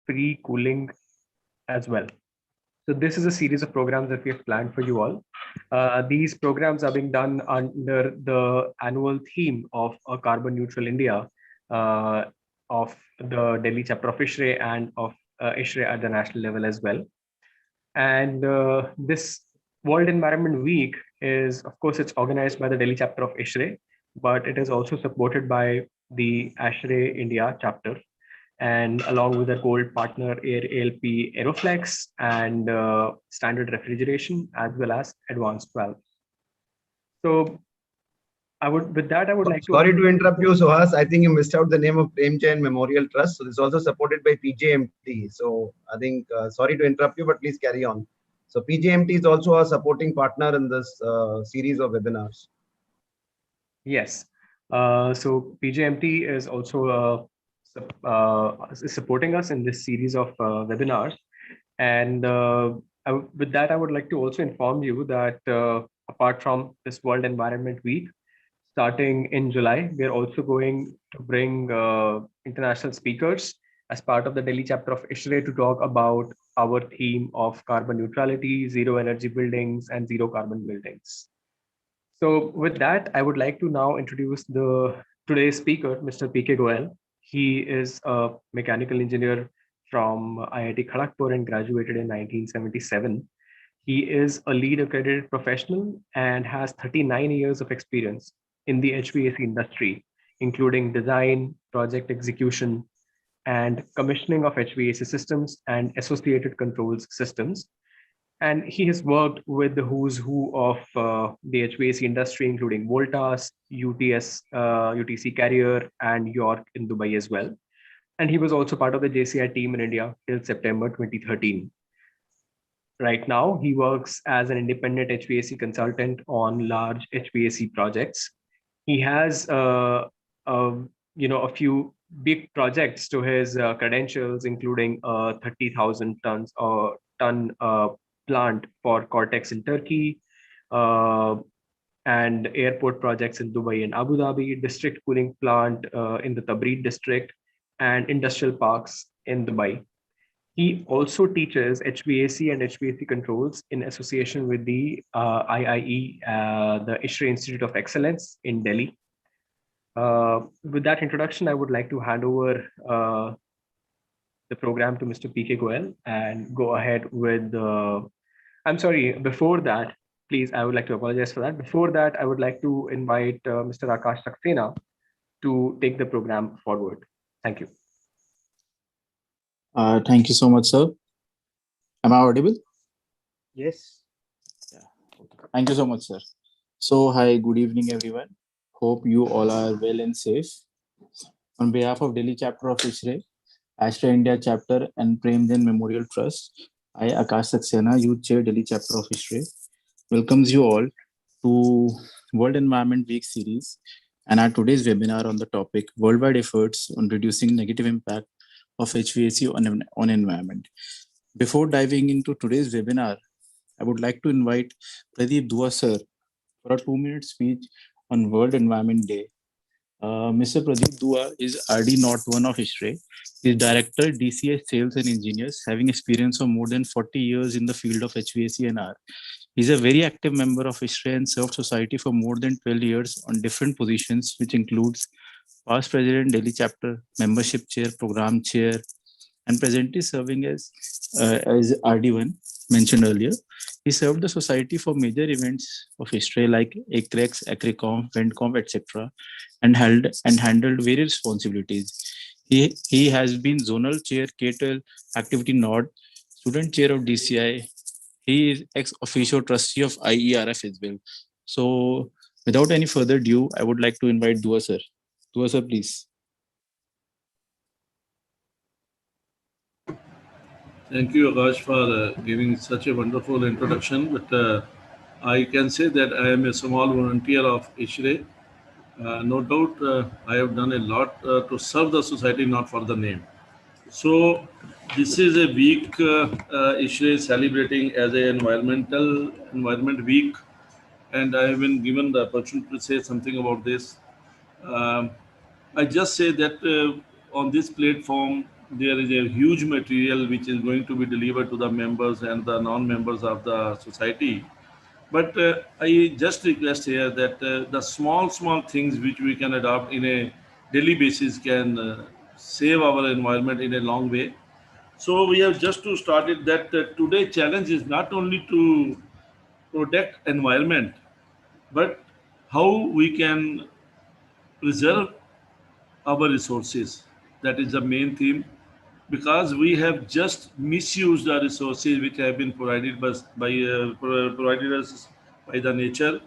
free cooling as well. So this is a series of programs that we have planned for you all. These programs are being done under the annual theme of a carbon neutral India uh, of the Delhi chapter of ISHRE and of ISHRE at the national level as well. And this World Environment Week is, of course, it's organized by the Delhi chapter of ISHRE, but it is also supported by the ASHRE India chapter, and along with their gold partner ALP Aeroflex and Standard Refrigeration, as well as Advanced Valve. So I would like to. Sorry to interrupt you, Suhas. I think you missed out the name of Premchand Memorial Trust. So this is also supported by PJMT. So I think, sorry to interrupt you, but please carry on. So PJMT is also a supporting partner in this series of webinars. Yes. So PJMT is also supporting us in this series of webinars. And with that, I would like to also inform you that apart from this World Environment Week, starting in July, we are also going to bring international speakers as part of the Delhi chapter of ISHRE to talk about our theme of carbon neutrality, zero energy buildings, and zero carbon buildings. So with that, I would like to now introduce today's speaker, Mr. PK Goel. He is a mechanical engineer from IIT Kharagpur and graduated in 1977. He is a lead accredited professional and has 39 years of experience in the HVAC industry, including design, project execution, and commissioning of HVAC systems and associated controls systems. And he has worked with the who's who of the HVAC industry, including Voltas, UTC Carrier, and York in Dubai as well. And he was also part of the JCI team in India till September 2013. Right now, he works as an independent HVAC consultant on large HVAC projects. He has a few big projects to his credentials, including 30,000 ton plant for Cortex in Turkey, and airport projects in Dubai and Abu Dhabi, district cooling plant in the Tabreed district, and industrial parks in Dubai. He also teaches HVAC and HVAC controls in association with the IIE, the ISHRE Institute of Excellence in Delhi. With that introduction, I would like to hand over the program to Mr. PK Goel and go ahead with I'm sorry, before that, please, I would like to apologize for that. Before that, I would like to invite Mr. Akash Saxena to take the program forward. Thank you. Thank you so much, sir. Am I audible? Yes. Yeah. Okay. Thank you so much, sir. So, hi, good evening, everyone. Hope you all are well and safe. On behalf of Delhi chapter of ISHRE, ASHRE India chapter, and Premchand Memorial Trust, I, Akash Saxena, Youth Chair, Delhi chapter of ISHRE, welcomes you all to World Environment Week series and our today's webinar on the topic Worldwide Efforts on Reducing Negative Impact of HVAC on Environment. Before diving into today's webinar, I would like to invite Pradeep Dua sir for a 2-minute speech on World Environment Day. Mr. Pradeep Dua is RD Not 1 of ISHRE. He is Director, DCS Sales and Engineers, having experience of more than 40 years in the field of HVAC and R. He is a very active member of ISHRE and served society for more than 12 years on different positions, which includes past President, Delhi Chapter, Membership Chair, Program Chair, and presently serving as RD1 mentioned earlier. He served the society for major events of ISHRE like ACREX, ACRICOM, VENTCOM, etc., and handled various responsibilities. He has been Zonal Chair, KTL, Activity Nod, Student Chair of DCI. He is ex-officio trustee of IERF as well. So, without any further ado, I would like to invite Dua sir. Dua sir, please. Thank you, Akash, for giving such a wonderful introduction. But I can say that I am a small volunteer of ISHRE. No doubt, I have done a lot to serve the society, not for the name. So, this is a week ISHRE is celebrating as an environment week, and I have been given the opportunity to say something about this. I just say that on this platform, there is a huge material which is going to be delivered to the members and the non-members of the society. But I just request here that the small things which we can adopt in a daily basis can save our environment in a long way. So we have just to start it that today challenge is not only to protect environment, but how we can preserve our resources. That is the main theme, because we have just misused the resources which have been provided provided us by the nature.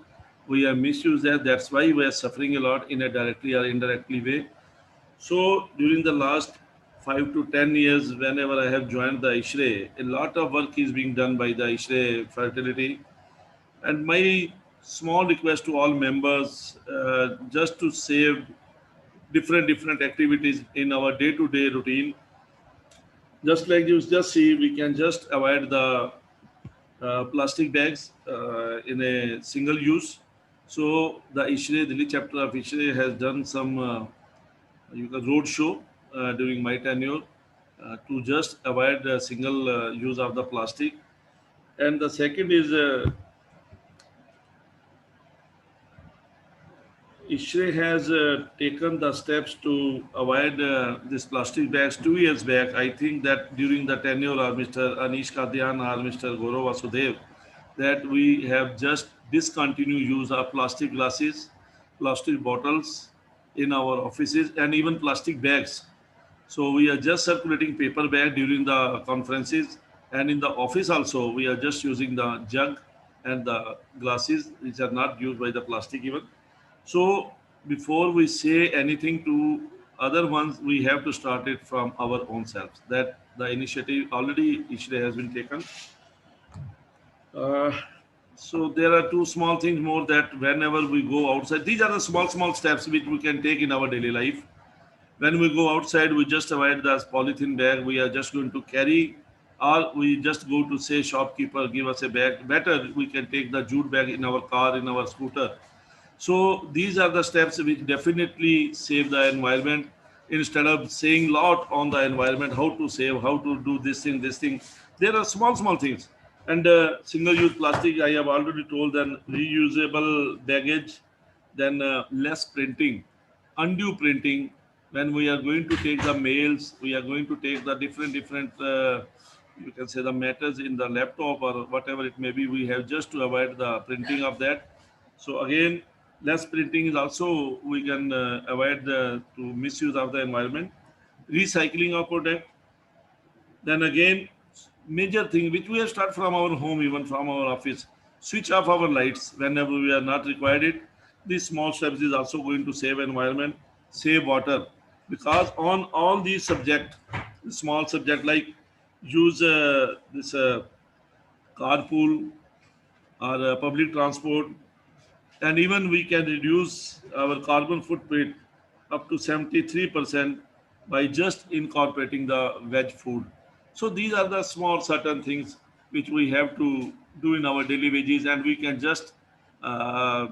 We have misused that. That's why we are suffering a lot in a directly or indirectly way. So during the last 5 to 10 years, whenever I have joined the ISHRE, a lot of work is being done by the ISHRE fertility. And my small request to all members, just to save different activities in our day-to-day routine. Just like you just see, we can just avoid the plastic bags in a single use. So the ISHRE, Delhi chapter of ISHRE has done some road show during my tenure to just avoid the single use of the plastic. And the second is ISHRE has taken the steps to avoid this plastic bags 2 years back. I think that during the tenure of Mr. Anish Kadian or Mr. Gaurav Vasudev, that we have just discontinued use of plastic glasses, plastic bottles in our offices, and even plastic bags. So we are just circulating paper bag during the conferences, and in the office also we are just using the jug and the glasses which are not used by the plastic even. So before we say anything to other ones, we have to start it from our own selves. That the initiative already ISHRE has been taken. Uh, so there are two small things more that whenever we go outside, these are the small steps which we can take in our daily life. When we go outside, we just avoid the polythene bag. We are just going to carry, or we just go to say shopkeeper, give us a bag. Better we can take the jute bag in our car, in our scooter. So these are the steps which definitely save the environment. Instead of saying lot on the environment, how to save, how to do this thing, this thing. There are small things. And single-use plastic, I have already told, then reusable baggage, then less printing, undue printing. When we are going to take the mails, we are going to take the different you can say the matters in the laptop or whatever it may be. We have just to avoid the printing of that. So again, less printing is also we can avoid the to misuse of the environment. Recycling of product. Then again, major thing which we have start from our home, even from our office. Switch off our lights whenever we are not required it. These small steps is also going to save environment, save water, because on all these subject, small subject like use this carpool or public transport, and even we can reduce our carbon footprint up to 73% by just incorporating the veg food. So these are the small certain things which we have to do in our daily wages, and we can just uh,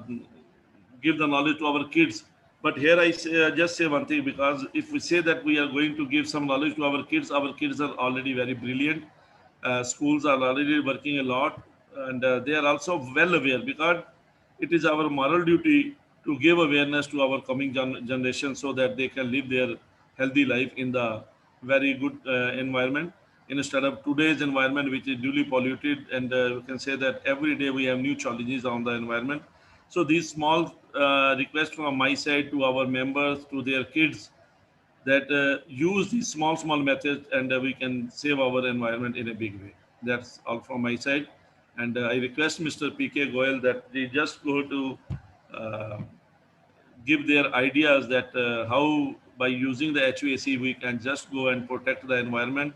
give the knowledge to our kids. But here I say, just say one thing, because if we say that we are going to give some knowledge to our kids are already very brilliant. Schools are already working a lot, and they are also well aware, because it is our moral duty to give awareness to our coming generation so that they can live their healthy life in the very good environment, instead of today's environment which is duly polluted. And we can say that every day we have new challenges on the environment. So these small requests from my side to our members, to their kids, that use these small methods, and we can save our environment in a big way. That's all from my side. And I request Mr. PK Goyal that they just go to uh, give their ideas that how by using the HVAC we can just go and protect the environment.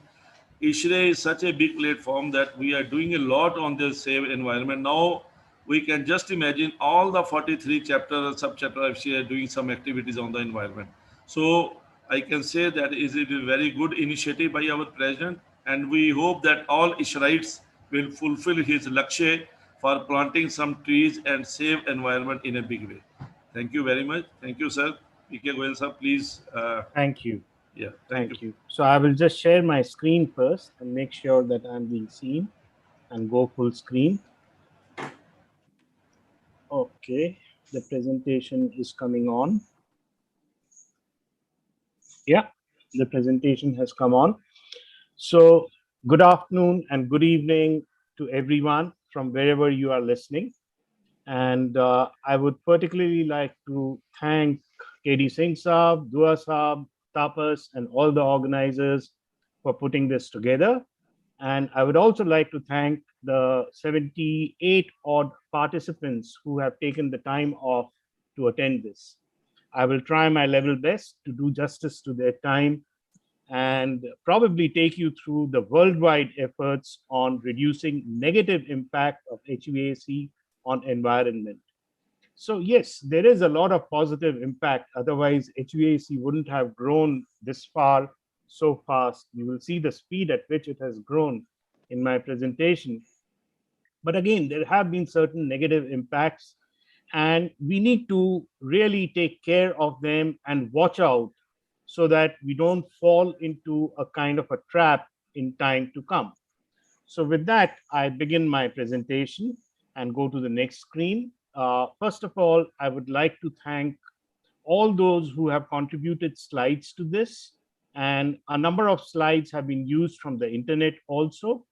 ISHRE is such a big platform that we are doing a lot on this save environment. Now we can just imagine all the 43 chapters and sub-chapter of ISHRE are doing some activities on the environment. So I can say that is a very good initiative by our president, and we hope that all ISHRites will fulfill his lakshay for planting some trees and save environment in a big way. Thank you very much. Thank you, sir. PK Goyal sir, please. Thank you. Yeah, Thank you. So I will just share my screen first and make sure that I'm being seen and go full screen. Okay, the presentation is coming on. Yeah, the presentation has come on. So good afternoon and good evening to everyone from wherever you are listening. And I would particularly like to thank KD Singh Saab, Dua Saab, Tapas, and all the organizers for putting this together. And I would also like to thank the 78 odd participants who have taken the time off to attend this. I will try my level best to do justice to their time and probably take you through the worldwide efforts on reducing negative impact of HVAC on environment. So yes, there is a lot of positive impact. Otherwise, HVAC wouldn't have grown this far so fast. You will see the speed at which it has grown in my presentation. But again, there have been certain negative impacts, and we need to really take care of them and watch out so that we don't fall into a kind of a trap in time to come. So with that, I begin my presentation and go to the next screen. First of all, I would like to thank all those who have contributed slides to this. And a number of slides have been used from the internet also,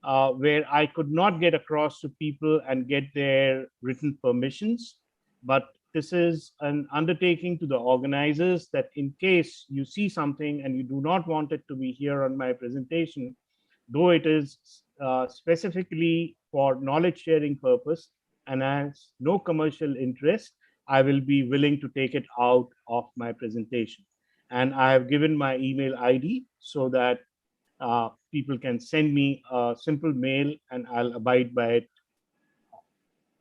where I could not get across to people and get their written permissions. But this is an undertaking to the organizers that in case you see something and you do not want it to be here on my presentation, though it is specifically for knowledge sharing purpose and has no commercial interest, I will be willing to take it out of my presentation. And I have given my email ID so that people can send me a simple mail and I'll abide by it.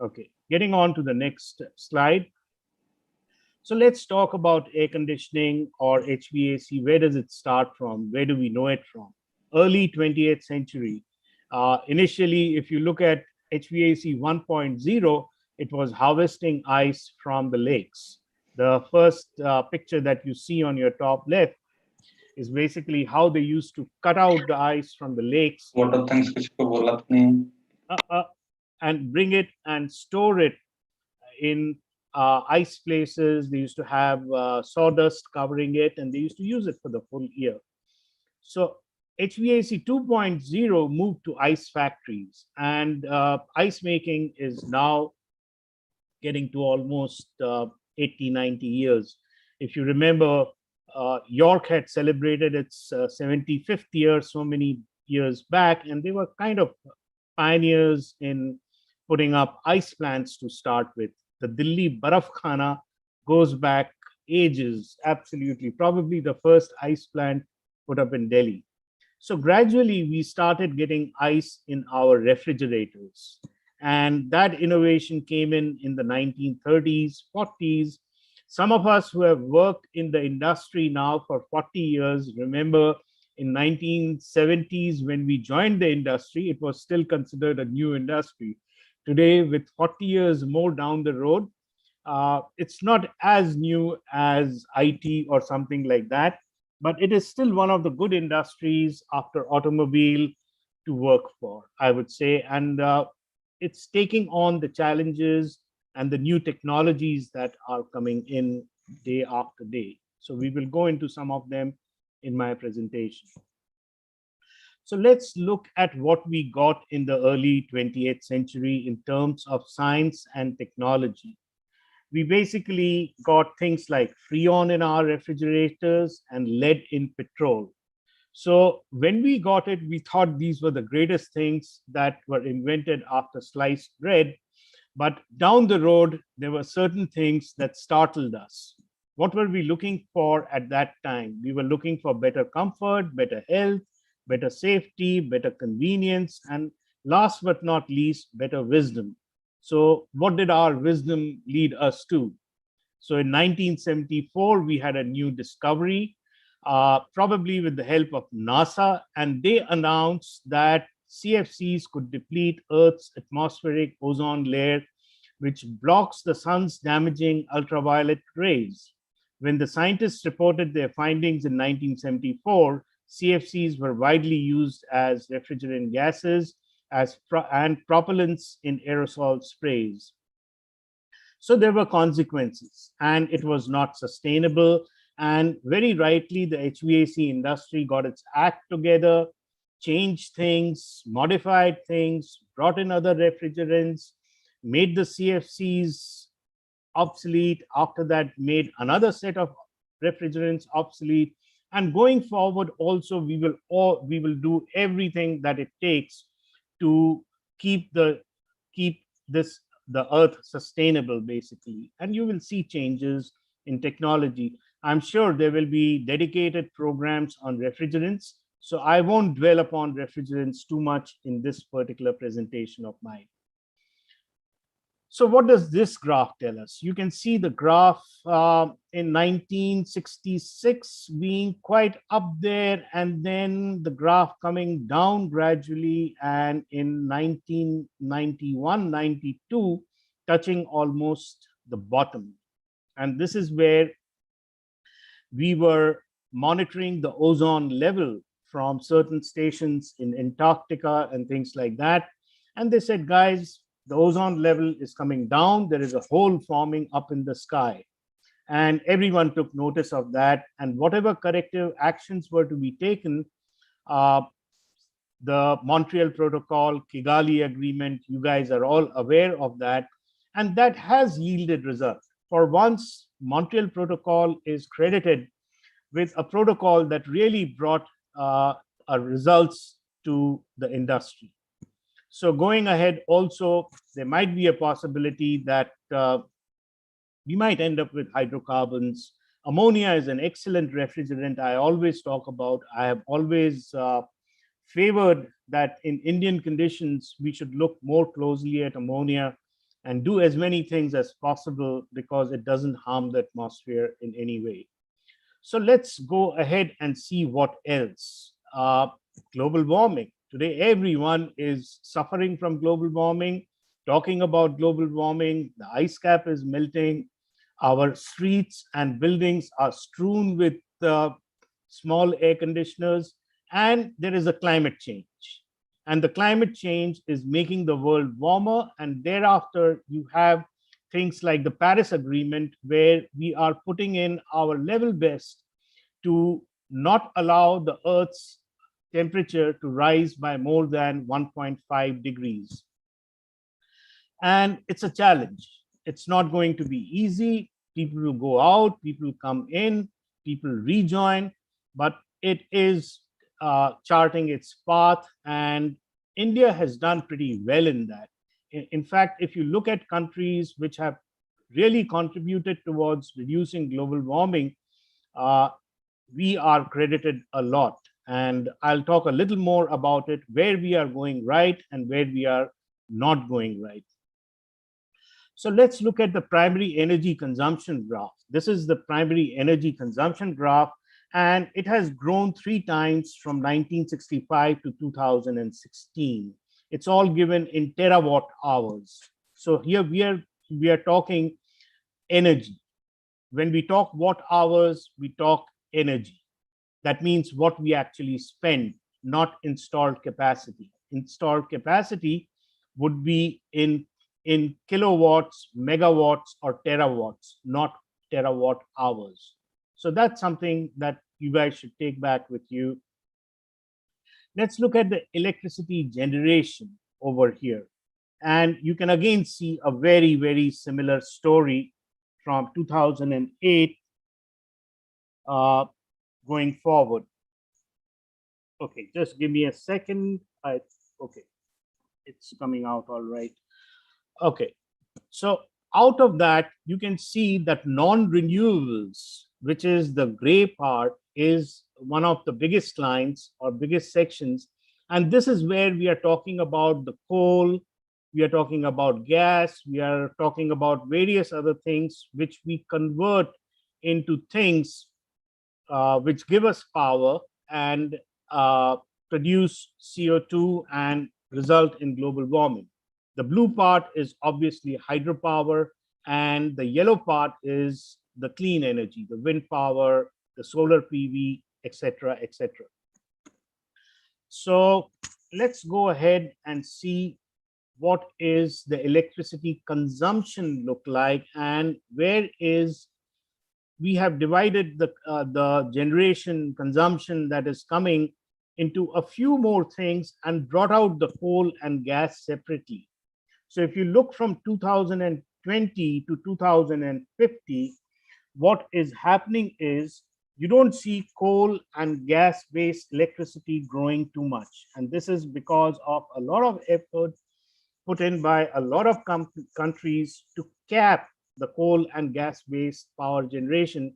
Okay, getting on to the next slide. So let's talk about air conditioning or HVAC. Where does it start from? Where do we know it from? Early 20th century. Initially, if you look at HVAC 1.0, it was harvesting ice from the lakes. The first picture that you see on your top left is basically how they used to cut out the ice from the lakes uh, uh, and bring it and store it in ice places. They used to have sawdust covering it, and they used to use it for the full year. So HVAC 2.0 moved to ice factories, and ice making is now getting to almost 80, 90 years. If you remember, York had celebrated its 75th year so many years back, and they were kind of pioneers in putting up ice plants to start with. The Delhi Baraf Khana goes back ages, absolutely, probably the first ice plant put up in Delhi. So gradually we started getting ice in our refrigerators. And that innovation came in the 1930s, 40s. Some of us who have worked in the industry now for 40 years remember in 1970s when we joined the industry, it was still considered a new industry. Today, with 40 years more down the road, it's not as new as IT or something like that, but it is still one of the good industries after automobile to work for, I would say. And it's taking on the challenges and the new technologies that are coming in day after day. So we will go into some of them in my presentation. So let's look at what we got in the early 20th century in terms of science and technology. We basically got things like freon in our refrigerators and lead in petrol. So when we got it, we thought these were the greatest things that were invented after sliced bread. But down the road, there were certain things that startled us. What were we looking for at that time? We were looking for better comfort, better health, better safety, better convenience, and last but not least, better wisdom. So what did our wisdom lead us to? So in 1974, we had a new discovery, probably with the help of NASA, and they announced that CFCs could deplete Earth's atmospheric ozone layer, which blocks the sun's damaging ultraviolet rays. When the scientists reported their findings in 1974, CFCs were widely used as refrigerant gases and propellants in aerosol sprays. So there were consequences, and it was not sustainable. And very rightly, the HVAC industry got its act together, changed things, modified things, brought in other refrigerants, made the CFCs obsolete. After that, made another set of refrigerants obsolete. And going forward, also we will do everything that it takes to keep this the earth sustainable, basically. And you will see changes in technology. I'm sure there will be dedicated programs on refrigerants, so I won't dwell upon refrigerants too much in this particular presentation of mine. So what does this graph tell us? You can see the graph in 1966 being quite up there, and then the graph coming down gradually, and in 1991, 92, touching almost the bottom. And this is where we were monitoring the ozone level from certain stations in Antarctica and things like that. And they said, guys, the ozone level is coming down. There is a hole forming up in the sky. And everyone took notice of that. And whatever corrective actions were to be taken, the Montreal Protocol, Kigali Agreement, you guys are all aware of that. And that has yielded results. For once, Montreal Protocol is credited with a protocol that really brought results to the industry. So going ahead, also, there might be a possibility that we might end up with hydrocarbons. Ammonia is an excellent refrigerant I always talk about. I have always favored that in Indian conditions, we should look more closely at ammonia and do as many things as possible because it doesn't harm the atmosphere in any way. So let's go ahead and see what else. Global warming. Today, everyone is suffering from global warming, talking about global warming. The ice cap is melting. Our streets and buildings are strewn with small air conditioners, and there is a climate change. And the climate change is making the world warmer. And thereafter, you have things like the Paris Agreement, where we are putting in our level best to not allow the Earth's temperature to rise by more than 1.5 degrees. And it's a challenge. It's not going to be easy. People will go out, people come in, people rejoin, but it is charting its path, and India has done pretty well in that. In fact, if you look at countries which have really contributed towards reducing global warming, we are credited a lot. And I'll talk a little more about it, where we are going right and where we are not going right. So let's look at the primary energy consumption graph. This is the primary energy consumption graph, and it has grown 3 times from 1965 to 2016. It's all given in terawatt hours. So here we are talking energy. When we talk watt hours, we talk energy. That means what we actually spend, not installed capacity. Installed capacity would be in kilowatts, megawatts, or terawatts, not terawatt hours. So that's something that you guys should take back with you. Let's look at the electricity generation over here. And you can again see a very, very similar story from 2008 going forward. Okay, just give me a second. Okay, it's coming out all right. Okay, so out of that, you can see that non-renewables, which is the gray part, is one of the biggest lines or biggest sections. And this is where we are talking about the coal, we are talking about gas, we are talking about various other things which we convert into things which give us power and produce CO2 and result in global warming. The blue part is obviously hydropower, and the yellow part is the clean energy, the wind power, the solar PV, etc., etc. So let's go ahead and see what is the electricity consumption look like, and where is we have divided the generation consumption that is coming into a few more things and brought out the coal and gas separately. So if you look from 2020 to 2050, what is happening is you don't see coal and gas-based electricity growing too much. And this is because of a lot of effort put in by a lot of countries to cap the coal and gas-based power generation,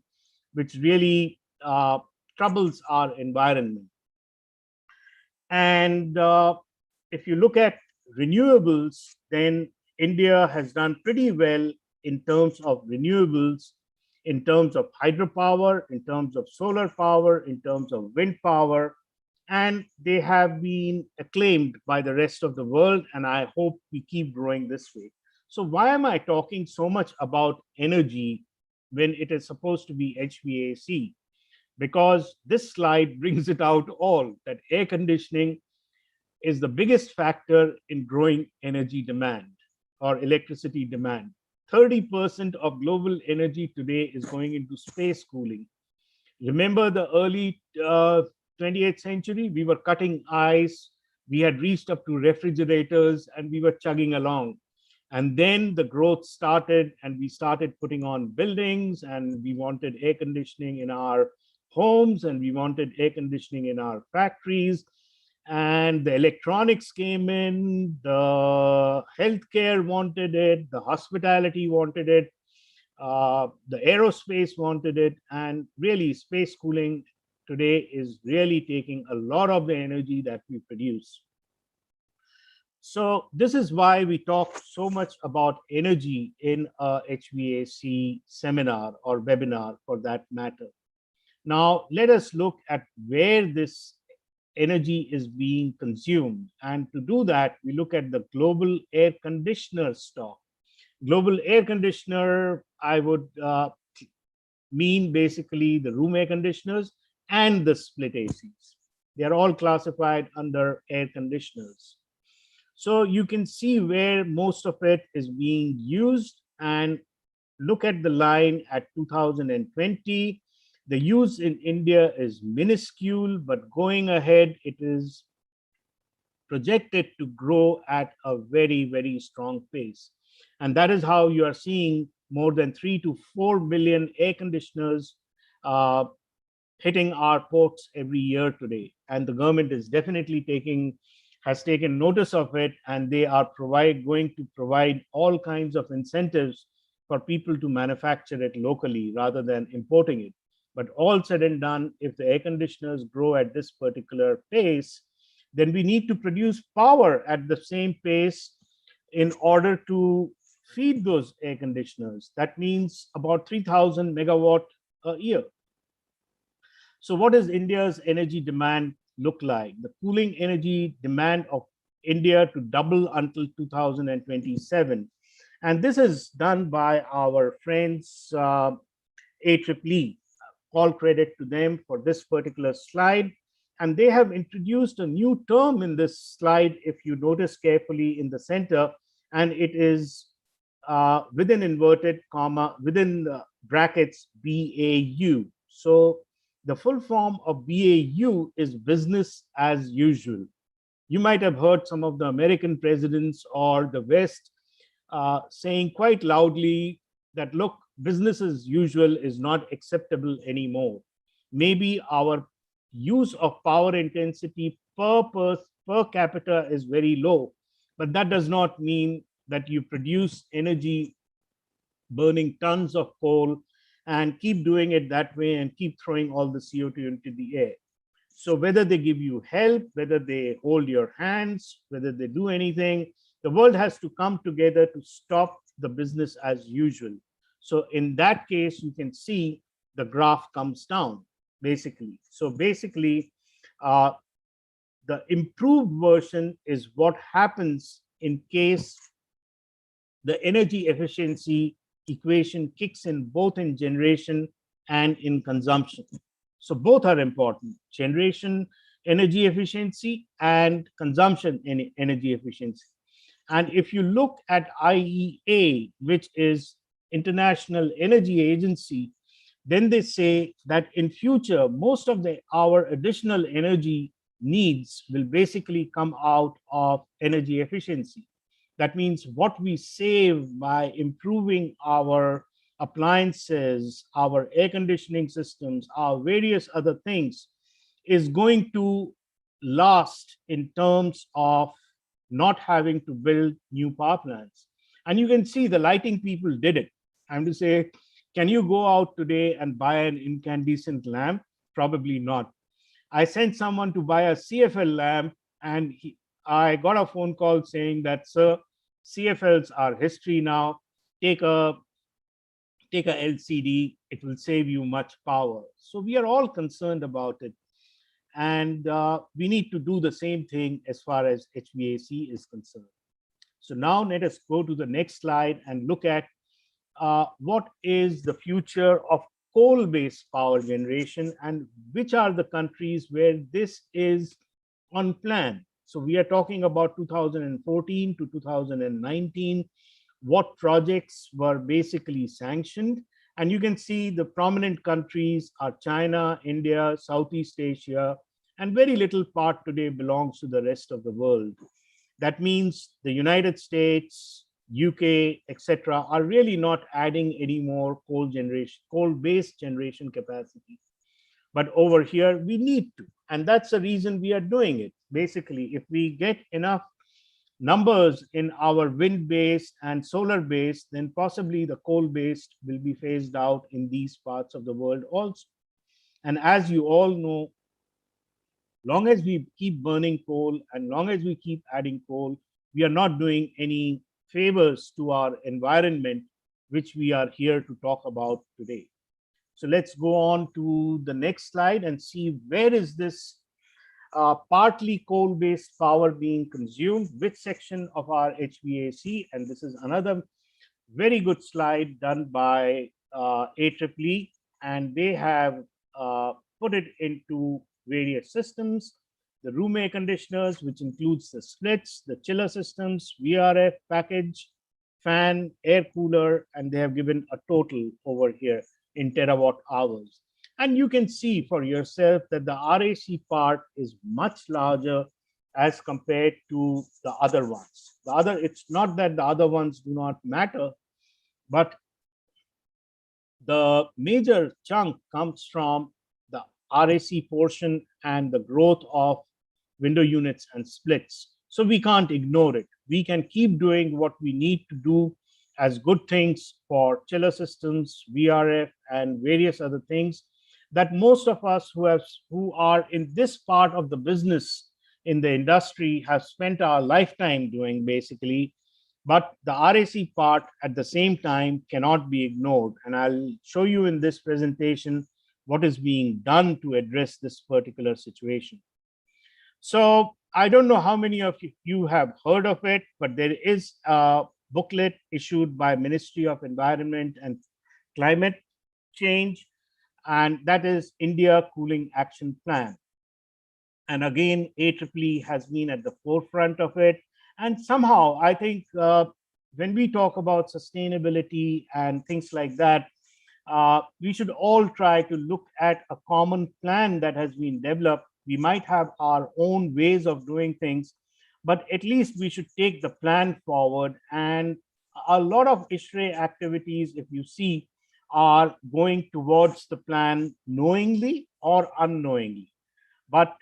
which really troubles our environment. And if you look at renewables, then India has done pretty well in terms of renewables, in terms of hydropower, in terms of solar power, in terms of wind power, and they have been acclaimed by the rest of the world, and I hope we keep growing this way. So why am I talking so much about energy when it is supposed to be HVAC? Because this slide brings it out all, that air conditioning is the biggest factor in growing energy demand or electricity demand. 30% of global energy today is going into space cooling. Remember the early 28th century, we were cutting ice, we had reached up to refrigerators, and we were chugging along. And then the growth started, and we started putting on buildings, and we wanted air conditioning in our homes, and we wanted air conditioning in our factories. And the electronics came in, the healthcare wanted it, the hospitality wanted it, the aerospace wanted it, and really space cooling today is really taking a lot of the energy that we produce. So this is why we talk so much about energy in a HVAC seminar or webinar for that matter. Now, let us look at where this energy is being consumed. And to do that, we look at the global air conditioner stock. Global air conditioner, I would mean basically the room air conditioners and the split ACs. They are all classified under air conditioners. So you can see where most of it is being used, and look at the line at 2020. The use in India is minuscule, but going ahead, it is projected to grow at a very, very strong pace. And that is how you are seeing more than 3 to 4 million air conditioners hitting our ports every year today. And the government is definitely has taken notice of it, and they are going to provide all kinds of incentives for people to manufacture it locally rather than importing it. But all said and done, if the air conditioners grow at this particular pace, then we need to produce power at the same pace in order to feed those air conditioners. That means about 3,000 megawatt a year. So what does India's energy demand look like? The cooling energy demand of India to double until 2027. And this is done by our friends AEEE. All credit to them for this particular slide. And they have introduced a new term in this slide, if you notice carefully in the center, and it is within inverted comma, within the brackets, BAU. So the full form of BAU is business as usual. You might have heard some of the American presidents or the West saying quite loudly that, look, business as usual is not acceptable anymore. Maybe our use of power intensity per capita is very low, but that does not mean that you produce energy burning tons of coal and keep doing it that way and keep throwing all the CO2 into the air. So whether they give you help, whether they hold your hands, whether they do anything, the world has to come together to stop the business as usual. So in that case, you can see the graph comes down, basically. So basically, the improved version is what happens in case the energy efficiency equation kicks in both in generation and in consumption. So both are important: generation energy efficiency and consumption in energy efficiency. And if you look at IEA, which is International Energy Agency, then they say that in future, most of our additional energy needs will basically come out of energy efficiency. That means what we save by improving our appliances, our air conditioning systems, our various other things is going to last in terms of not having to build new power plants. And you can see the lighting people did it. I'm to say, can you go out today and buy an incandescent lamp? Probably not. I sent someone to buy a CFL lamp, and I got a phone call saying that, sir, CFLs are history now. Take a LCD, it will save you much power. So we are all concerned about it. And we need to do the same thing as far as HVAC is concerned. So now let us go to the next slide and look at what is the future of coal-based power generation and which are the countries where this is on plan. So we are talking about 2014 to 2019, what projects were basically sanctioned. And you can see the prominent countries are China, India, Southeast Asia, and very little part today belongs to the rest of the world. That means the United States, UK, etc., are really not adding any more coal-based generation capacity. But over here, we need to. And that's the reason we are doing it. Basically, if we get enough numbers in our wind-based and solar-based, then possibly the coal-based will be phased out in these parts of the world also. And as you all know, long as we keep burning coal and long as we keep adding coal, we are not doing any favors to our environment, which we are here to talk about today. So let's go on to the next slide and see where is this partly coal-based power being consumed, which section of our HVAC. And this is another very good slide done by AEEE, and they have put it into various systems: the room air conditioners, which includes the splits, the chiller systems, VRF package, fan, air cooler, and they have given a total over here in terawatt hours. And you can see for yourself that the RAC part is much larger as compared to the other ones. It's not that the other ones do not matter, but the major chunk comes from the RAC portion and the growth of window units and splits. So we can't ignore it. We can keep doing what we need to do as good things for chiller systems, VRF, and various other things that most of us who are in this part of the business in the industry have spent our lifetime doing, basically. But the RAC part at the same time cannot be ignored. And I'll show you in this presentation what is being done to address this particular situation. So I don't know how many of you have heard of it, but there is a booklet issued by Ministry of Environment and Climate Change, and that is India Cooling Action Plan. And again, AEEE has been at the forefront of it. And somehow, I think when we talk about sustainability and things like that, we should all try to look at a common plan that has been developed. We might have our own ways of doing things, but at least we should take the plan forward. And a lot of ISHRE activities, if you see, are going towards the plan knowingly or unknowingly. But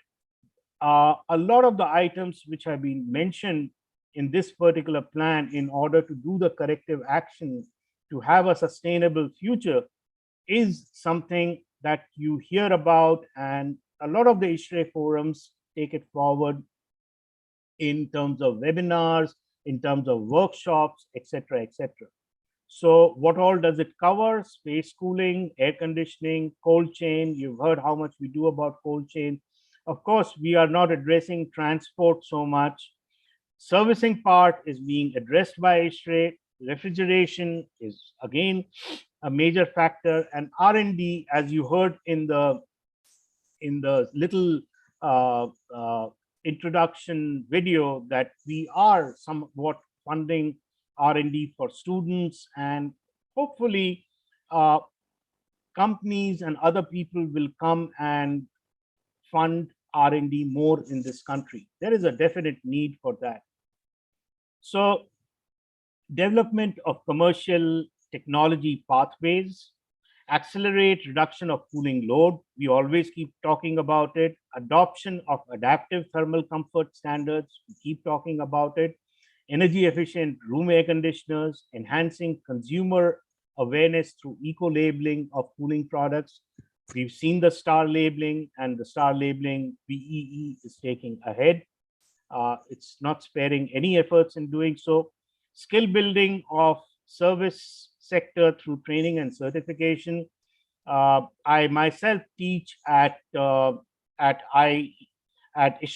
a lot of the items which have been mentioned in this particular plan in order to do the corrective action to have a sustainable future is something that you hear about, and a lot of the ISHRE forums take it forward in terms of webinars, in terms of workshops, etc., etc. So what all does it cover? Space cooling, air conditioning, cold chain. You've heard how much we do about cold chain. Of course, we are not addressing transport so much. Servicing part is being addressed by ISHRE. refrigeration is again a major factor, and R&D, as you heard in the little uh, uh, introduction video, that we are somewhat funding R&D for students, and hopefully uh, companies and other people will come and fund R&D more in this country. There is a definite need for that. So development of commercial technology pathways, accelerate reduction of cooling load. We always keep talking about it. Adoption of adaptive thermal comfort standards. We keep talking about it. Energy efficient room air conditioners, enhancing consumer awareness through eco-labeling of cooling products. We've seen the star labeling, and the star labeling BEE is taking ahead. It's not sparing any efforts in doing so. Skill building of service sector through training and certification. I myself teach at ISHRE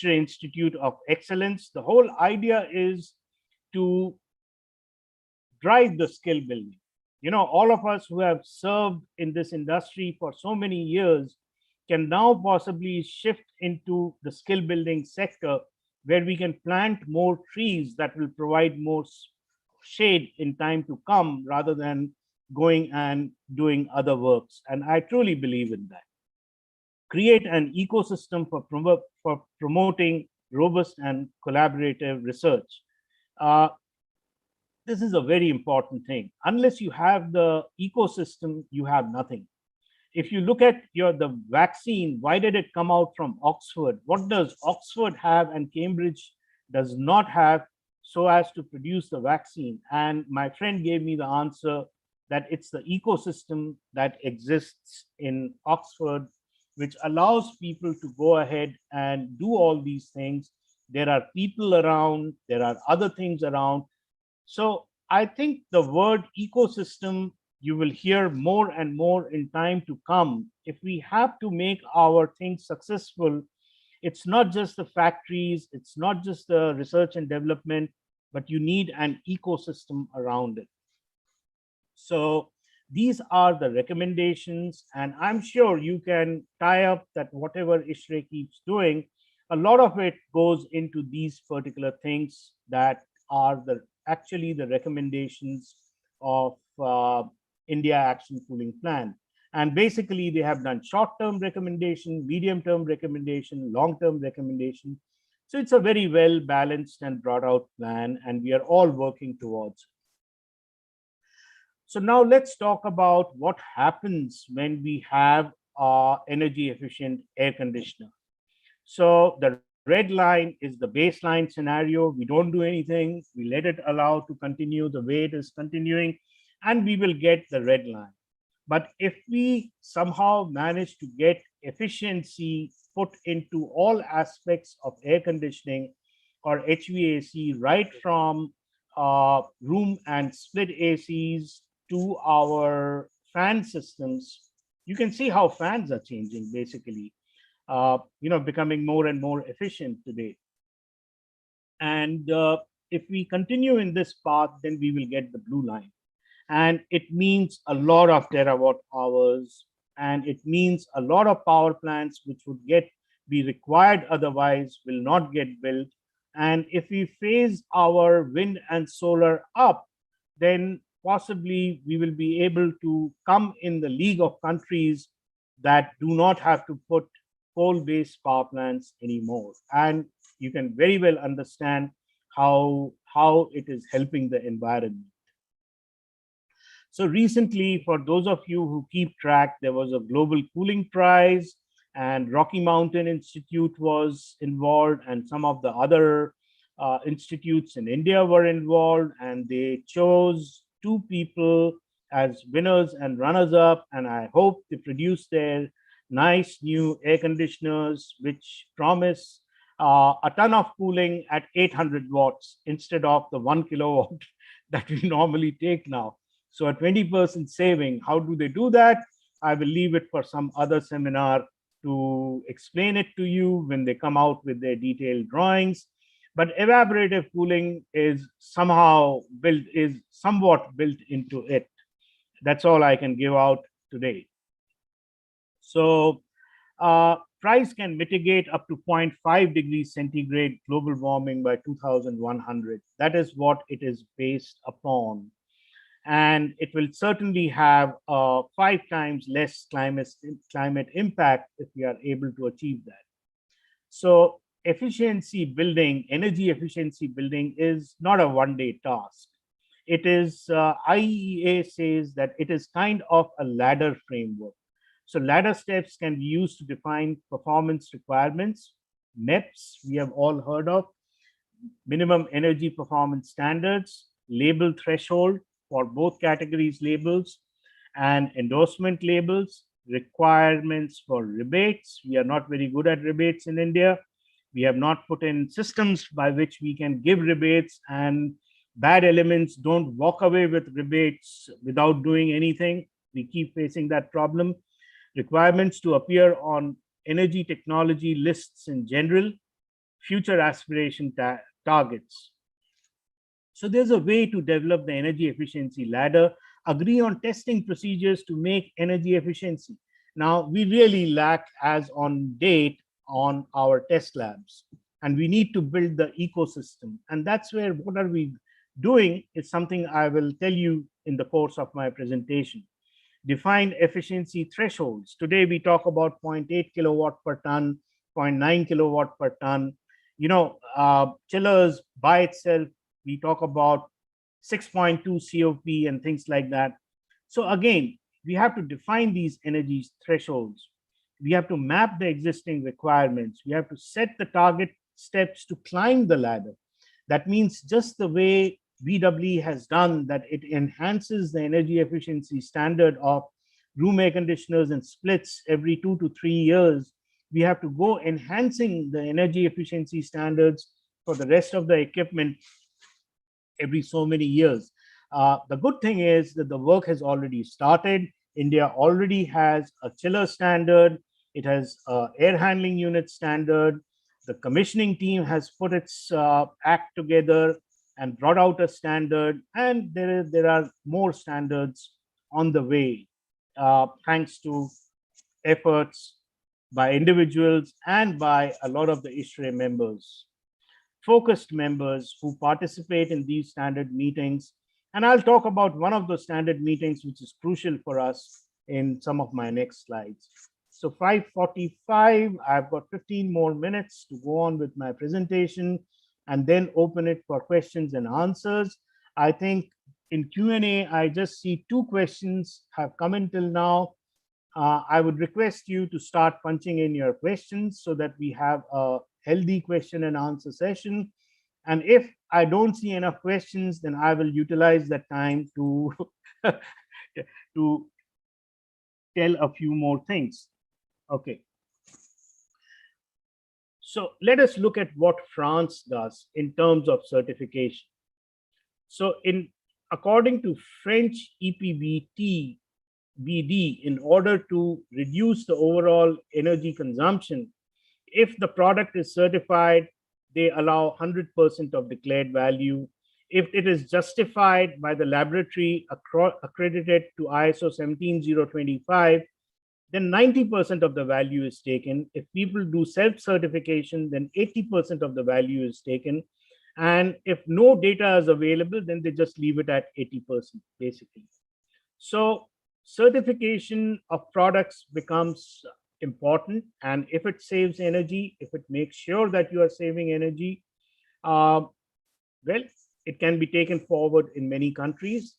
Institute of Excellence. The whole idea is to drive the skill building. You know, all of us who have served in this industry for so many years can now possibly shift into the skill building sector, where we can plant more trees that will provide more shade in time to come, rather than going and doing other works. And I truly believe in that. Create an ecosystem for promoting robust and collaborative research. This is a very important thing. Unless you have the ecosystem, you have nothing. If you look at the vaccine, why did it come out from Oxford? What does Oxford have and Cambridge does not have, so as to produce the vaccine? And my friend gave me the answer that it's the ecosystem that exists in Oxford, which allows people to go ahead and do all these things. There are people around, there are other things around. So I think the word ecosystem you will hear more and more in time to come. If we have to make our things successful, it's not just the factories, it's not just the research and development, but you need an ecosystem around it. So these are the recommendations, and I'm sure you can tie up that whatever ISHRE keeps doing, a lot of it goes into these particular things that are actually the recommendations of India Action Cooling Plan. And basically, they have done short-term recommendation, medium-term recommendation, long-term recommendation. So it's a very well balanced and brought out plan, and we are all working towards it. So now let's talk about what happens when we have energy efficient air conditioner. So the red line is the baseline scenario. We don't do anything. We let it allow to continue the way it is continuing, and we will get the red line. But if we somehow manage to get efficiency put into all aspects of air conditioning or HVAC, right from room and split ACs to our fan systems, you can see how fans are changing, basically, becoming more and more efficient today. And if we continue in this path, then we will get the blue line. And it means a lot of terawatt hours, and it means a lot of power plants which would be required otherwise will not get built. And if we phase our wind and solar up, then possibly we will be able to come in the league of countries that do not have to put coal-based power plants anymore. And you can very well understand how it is helping the environment. So recently, for those of you who keep track, there was a global cooling prize, and Rocky Mountain Institute was involved, and some of the other institutes in India were involved, and they chose 2 people as winners and runners up. And I hope they produce their nice new air conditioners, which promise a ton of cooling at 800 watts instead of the 1 kilowatt that we normally take now. So a 20% saving. How do they do that? I will leave it for some other seminar to explain it to you when they come out with their detailed drawings. but evaporative cooling is somewhat built into it. That's all I can give out today. So price can mitigate up to 0.5 degrees centigrade global warming by 2100. That is what it is based upon. And it will certainly have 5 times less climate impact if we are able to achieve that. So energy efficiency building is not a one-day task. It is, IEA says that it is kind of a ladder framework. So ladder steps can be used to define performance requirements. MEPS, we have all heard of, minimum energy performance standards, label threshold for both categories labels, and endorsement labels, requirements for rebates. We are not very good at rebates in India. We have not put in systems by which we can give rebates, and bad elements don't walk away with rebates without doing anything. We keep facing that problem. Requirements to appear on energy technology lists in general, future aspiration targets. So there's a way to develop the energy efficiency ladder, agree on testing procedures to make energy efficiency. Now, we really lack as on date on our test labs, and we need to build the ecosystem. And that's where what are we doing is something I will tell you in the course of my presentation. Define efficiency thresholds. Today, we talk about 0.8 kilowatt per ton, 0.9 kilowatt per ton. Chillers by itself, we talk about 6.2 COP and things like that. So again, we have to define these energy thresholds. We have to map the existing requirements. We have to set the target steps to climb the ladder. That means just the way VWE has done, that it enhances the energy efficiency standard of room air conditioners and splits every 2 to 3 years. We have to go enhancing the energy efficiency standards for the rest of the equipment every so many years. The good thing is that the work has already started. India already has a chiller standard. It has an air handling unit standard. The commissioning team has put its act together and brought out a standard, and there are more standards on the way, thanks to efforts by individuals and by a lot of the ISHRE members, focused members who participate in these standard meetings. And I'll talk about one of those standard meetings, which is crucial for us in some of my next slides. So 5:45, I've got 15 more minutes to go on with my presentation and then open it for questions and answers. I think in Q&A, I just see 2 questions have come in till now. I would request you to start punching in your questions so that we have a healthy question and answer session. And if I don't see enough questions, then I will utilize that time to, to tell a few more things. Okay. So let us look at what France does in terms of certification. So according to French EPBT, BD, in order to reduce the overall energy consumption, if the product is certified, they allow 100% of declared value. If it is justified by the laboratory accredited to ISO 17025, then 90% of the value is taken. If people do self-certification, then 80% of the value is taken. And if no data is available, then they just leave it at 80%, basically. So certification of products becomes important. And if it saves energy, if it makes sure that you are saving energy, well, it can be taken forward in many countries.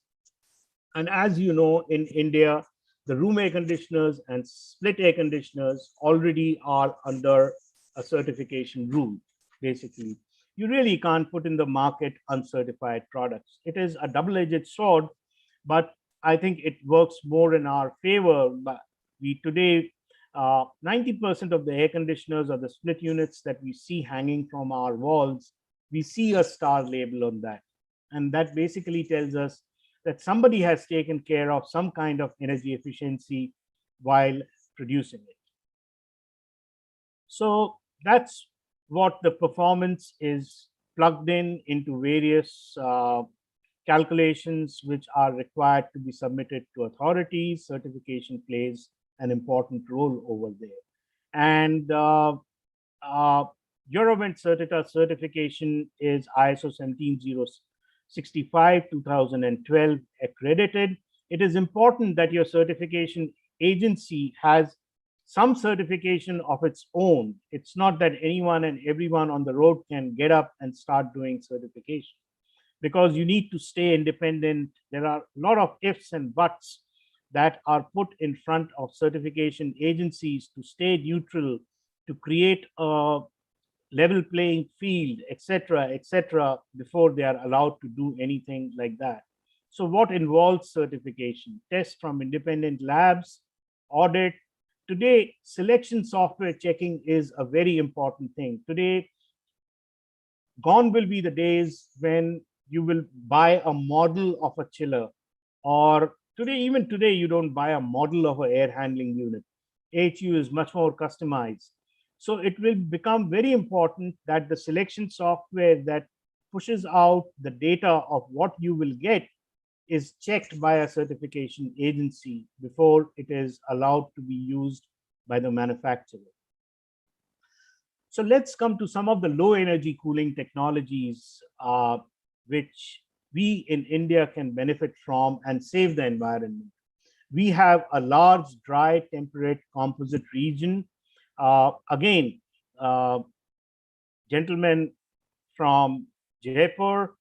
And as you know, in India, the room air conditioners and split air conditioners already are under a certification rule, basically. You really can't put in the market uncertified products. It is a double-edged sword, but I think it works more in our favor. But we today, 90% of the air conditioners or the split units that we see hanging from our walls, we see a star label on that. And that basically tells us that somebody has taken care of some kind of energy efficiency while producing it. So that's what the performance is plugged into various calculations which are required to be submitted to authorities. Certification plays an important role over there. And Eurovent Certita certification is ISO 17065 2012 accredited. It is important that your certification agency has some certification of its own. It's not that anyone and everyone on the road can get up and start doing certification, because you need to stay independent. There are a lot of ifs and buts that are put in front of certification agencies to stay neutral, to create a level playing field, etc., before they are allowed to do anything like that. So what involves certification? Tests from independent labs, audit. Today, selection software checking is a very important thing. Today, gone will be the days when you will buy a model of a chiller, or even today, you don't buy a model of an air handling unit. HU is much more customized. So it will become very important that the selection software that pushes out the data of what you will get is checked by a certification agency before it is allowed to be used by the manufacturer. So let's come to some of the low energy cooling technologies which we in India can benefit from and save the environment. We have a large dry temperate composite region. Again, gentlemen from Jaipur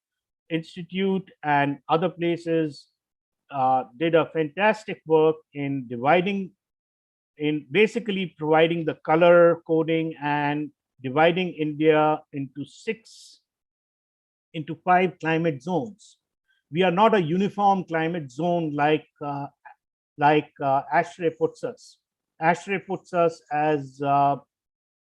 Institute and other places did a fantastic work in basically providing the color coding and dividing India into 5 climate zones. We are not a uniform climate zone like ASHRAE puts us. ASHRAE puts us as a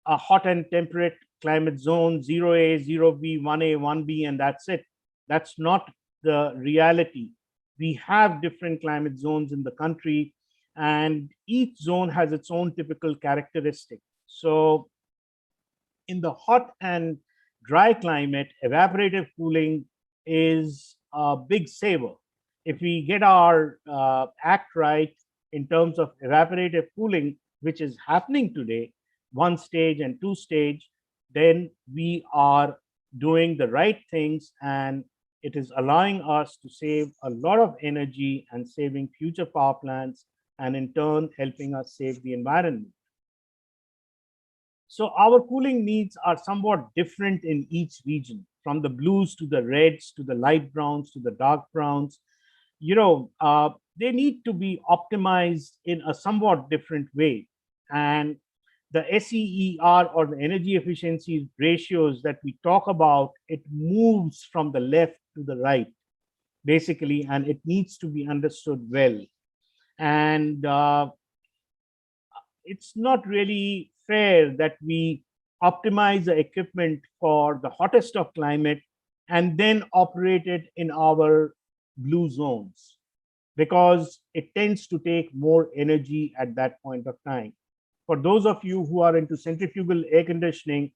hot and temperate climate zone, 0A, 0B, 1A, 1B, and that's it. That's not the reality. We have different climate zones in the country, and each zone has its own typical characteristic. So in the hot and dry climate, evaporative cooling is a big saver. If we get our act right in terms of evaporative cooling, which is happening today, 1 stage and 2 stage, then we are doing the right things, and it is allowing us to save a lot of energy and saving future power plants, and in turn helping us save the environment. So our cooling needs are somewhat different in each region, from the blues to the reds to the light browns to the dark browns. They need to be optimized in a somewhat different way. And the SEER, or the energy efficiency ratios that we talk about, it moves from the left to the right, basically, and it needs to be understood well. And it's not really fair that we optimize the equipment for the hottest of climate and then operate it in our blue zones, because it tends to take more energy at that point of time. For those of you who are into centrifugal air conditioning,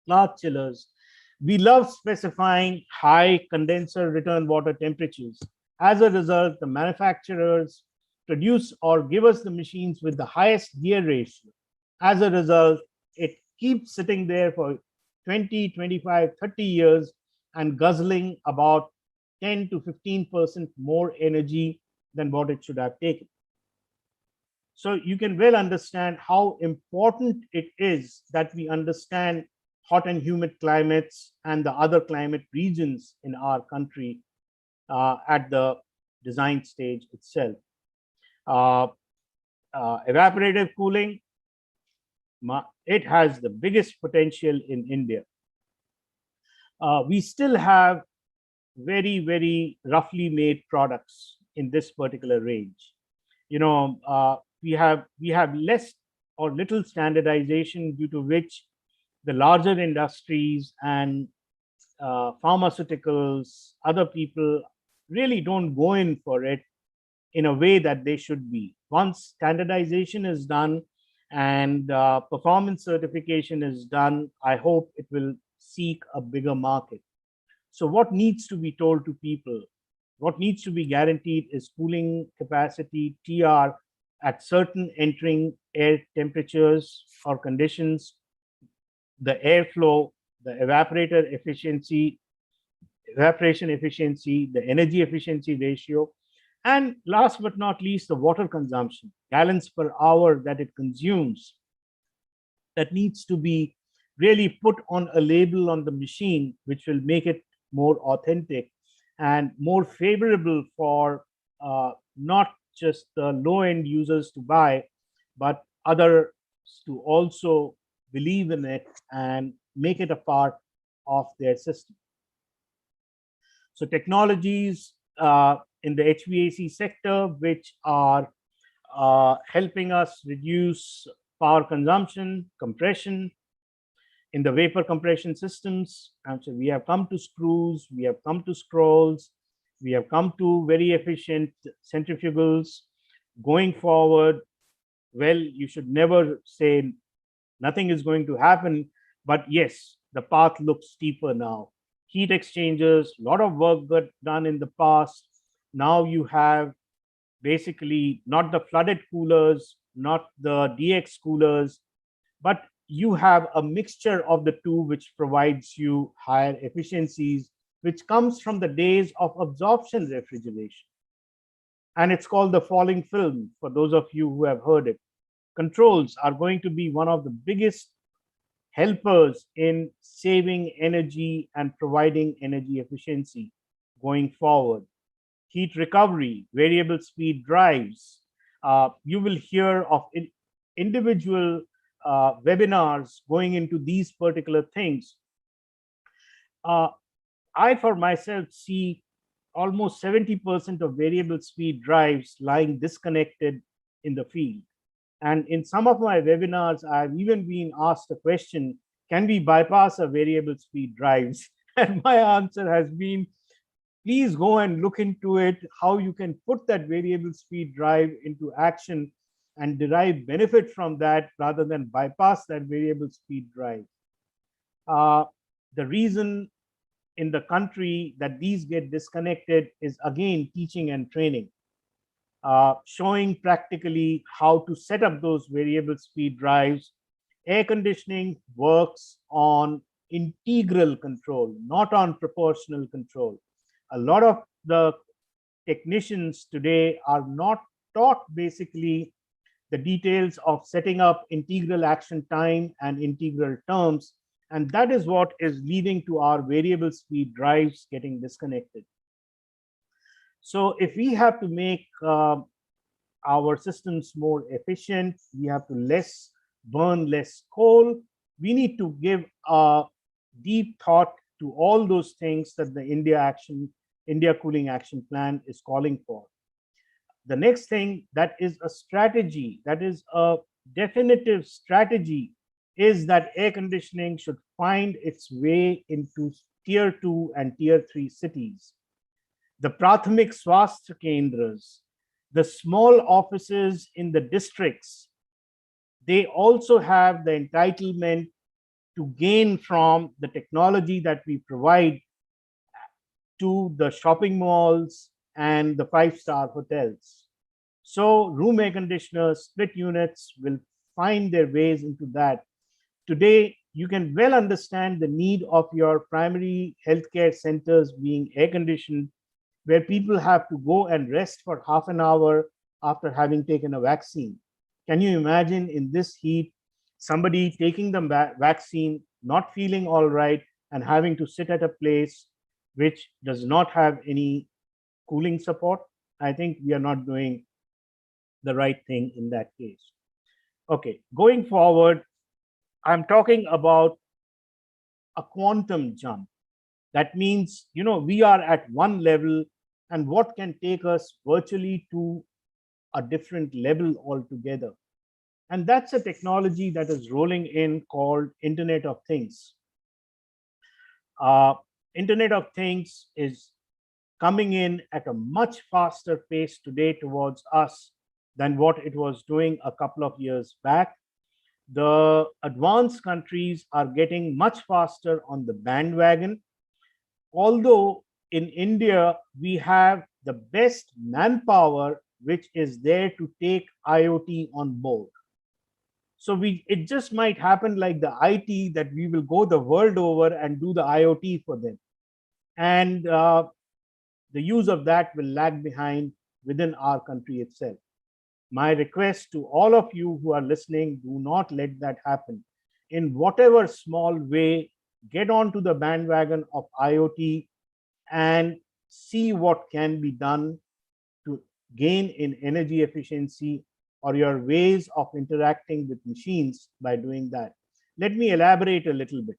large chillers, we love specifying high condenser return water temperatures. As a result, the manufacturers produce or give us the machines with the highest gear ratio. As a result, it keeps sitting there for 20, 25, 30 years and guzzling about 10 to 15% more energy than what it should have taken. So you can well understand how important it is that we understand hot and humid climates and the other climate regions in our country at the design stage itself. Evaporative cooling, it has the biggest potential in India. We still have very, very roughly made products in this particular range. We have less or little standardization, due to which the larger industries and pharmaceuticals, other people really don't go in for it in a way that they should be. Once standardization is done and performance certification is done, I hope it will seek a bigger market. So what needs to be told to people? What needs to be guaranteed is cooling capacity, TR, at certain entering air temperatures or conditions, the airflow, the evaporation efficiency, the energy efficiency ratio, and last but not least, the water consumption, gallons per hour that it consumes, that needs to be really put on a label on the machine, which will make it more authentic and more favorable for not just the low-end users to buy, but others to also believe in it and make it a part of their system. So technologies in the HVAC sector, which are helping us reduce power consumption, compression, in the vapor compression systems. And so we have come to screws, we have come to scrolls, we have come to very efficient centrifugals. Going forward, well, you should never say nothing is going to happen, but yes, the path looks steeper now. Heat exchangers, a lot of work got done in the past. Now you have basically not the flooded coolers, not the DX coolers, but you have a mixture of the two, which provides you higher efficiencies, which comes from the days of absorption refrigeration. And it's called the falling film, for those of you who have heard it. Controls are going to be one of the biggest helpers in saving energy and providing energy efficiency going forward. Heat recovery, variable speed drives. You will hear of individual webinars going into these particular things. I, for myself, see almost 70% of variable speed drives lying disconnected in the field. And in some of my webinars, I've even been asked a question, can we bypass a variable speed drives? And my answer has been, please go and look into it, how you can put that variable speed drive into action and derive benefit from that rather than bypass that variable speed drive. The reason in the country that these get disconnected is, again, teaching and training, showing practically how to set up those variable speed drives. Air conditioning works on integral control, not on proportional control. A lot of the technicians today are not taught basically the details of setting up integral action time and integral terms. And that is what is leading to our variable speed drives getting disconnected. So if we have to make our systems more efficient, we have to burn less coal, we need to give a deep thought to all those things that the India Cooling Action Plan is calling for. The next thing that is a strategy, that is a definitive strategy, is that air conditioning should find its way into tier 2 and tier 3 cities. The Prathamik Swasthya Kendras, the small offices in the districts, they also have the entitlement to gain from the technology that we provide to the shopping malls and the 5-star hotels. So room air conditioners, split units will find their ways into that. Today, you can well understand the need of your primary healthcare centers being air conditioned, where people have to go and rest for half an hour after having taken a vaccine. Can you imagine in this heat, somebody taking the vaccine, not feeling all right, and having to sit at a place which does not have any cooling support? I think we are not doing the right thing in that case. Okay, going forward, I'm talking about a quantum jump. That means, we are at one level, and what can take us virtually to a different level altogether. And that's a technology that is rolling in called Internet of Things. Internet of Things is coming in at a much faster pace today towards us than what it was doing a couple of years back. the advanced countries are getting much faster on the bandwagon. Although in India, we have the best manpower which is there to take IoT on board. So it just might happen like the IT, that we will go the world over and do the IoT for them. And the use of that will lag behind within our country itself. My request to all of you who are listening, do not let that happen. In whatever small way, get onto the bandwagon of IoT and see what can be done to gain in energy efficiency or your ways of interacting with machines by doing that. Let me elaborate a little bit.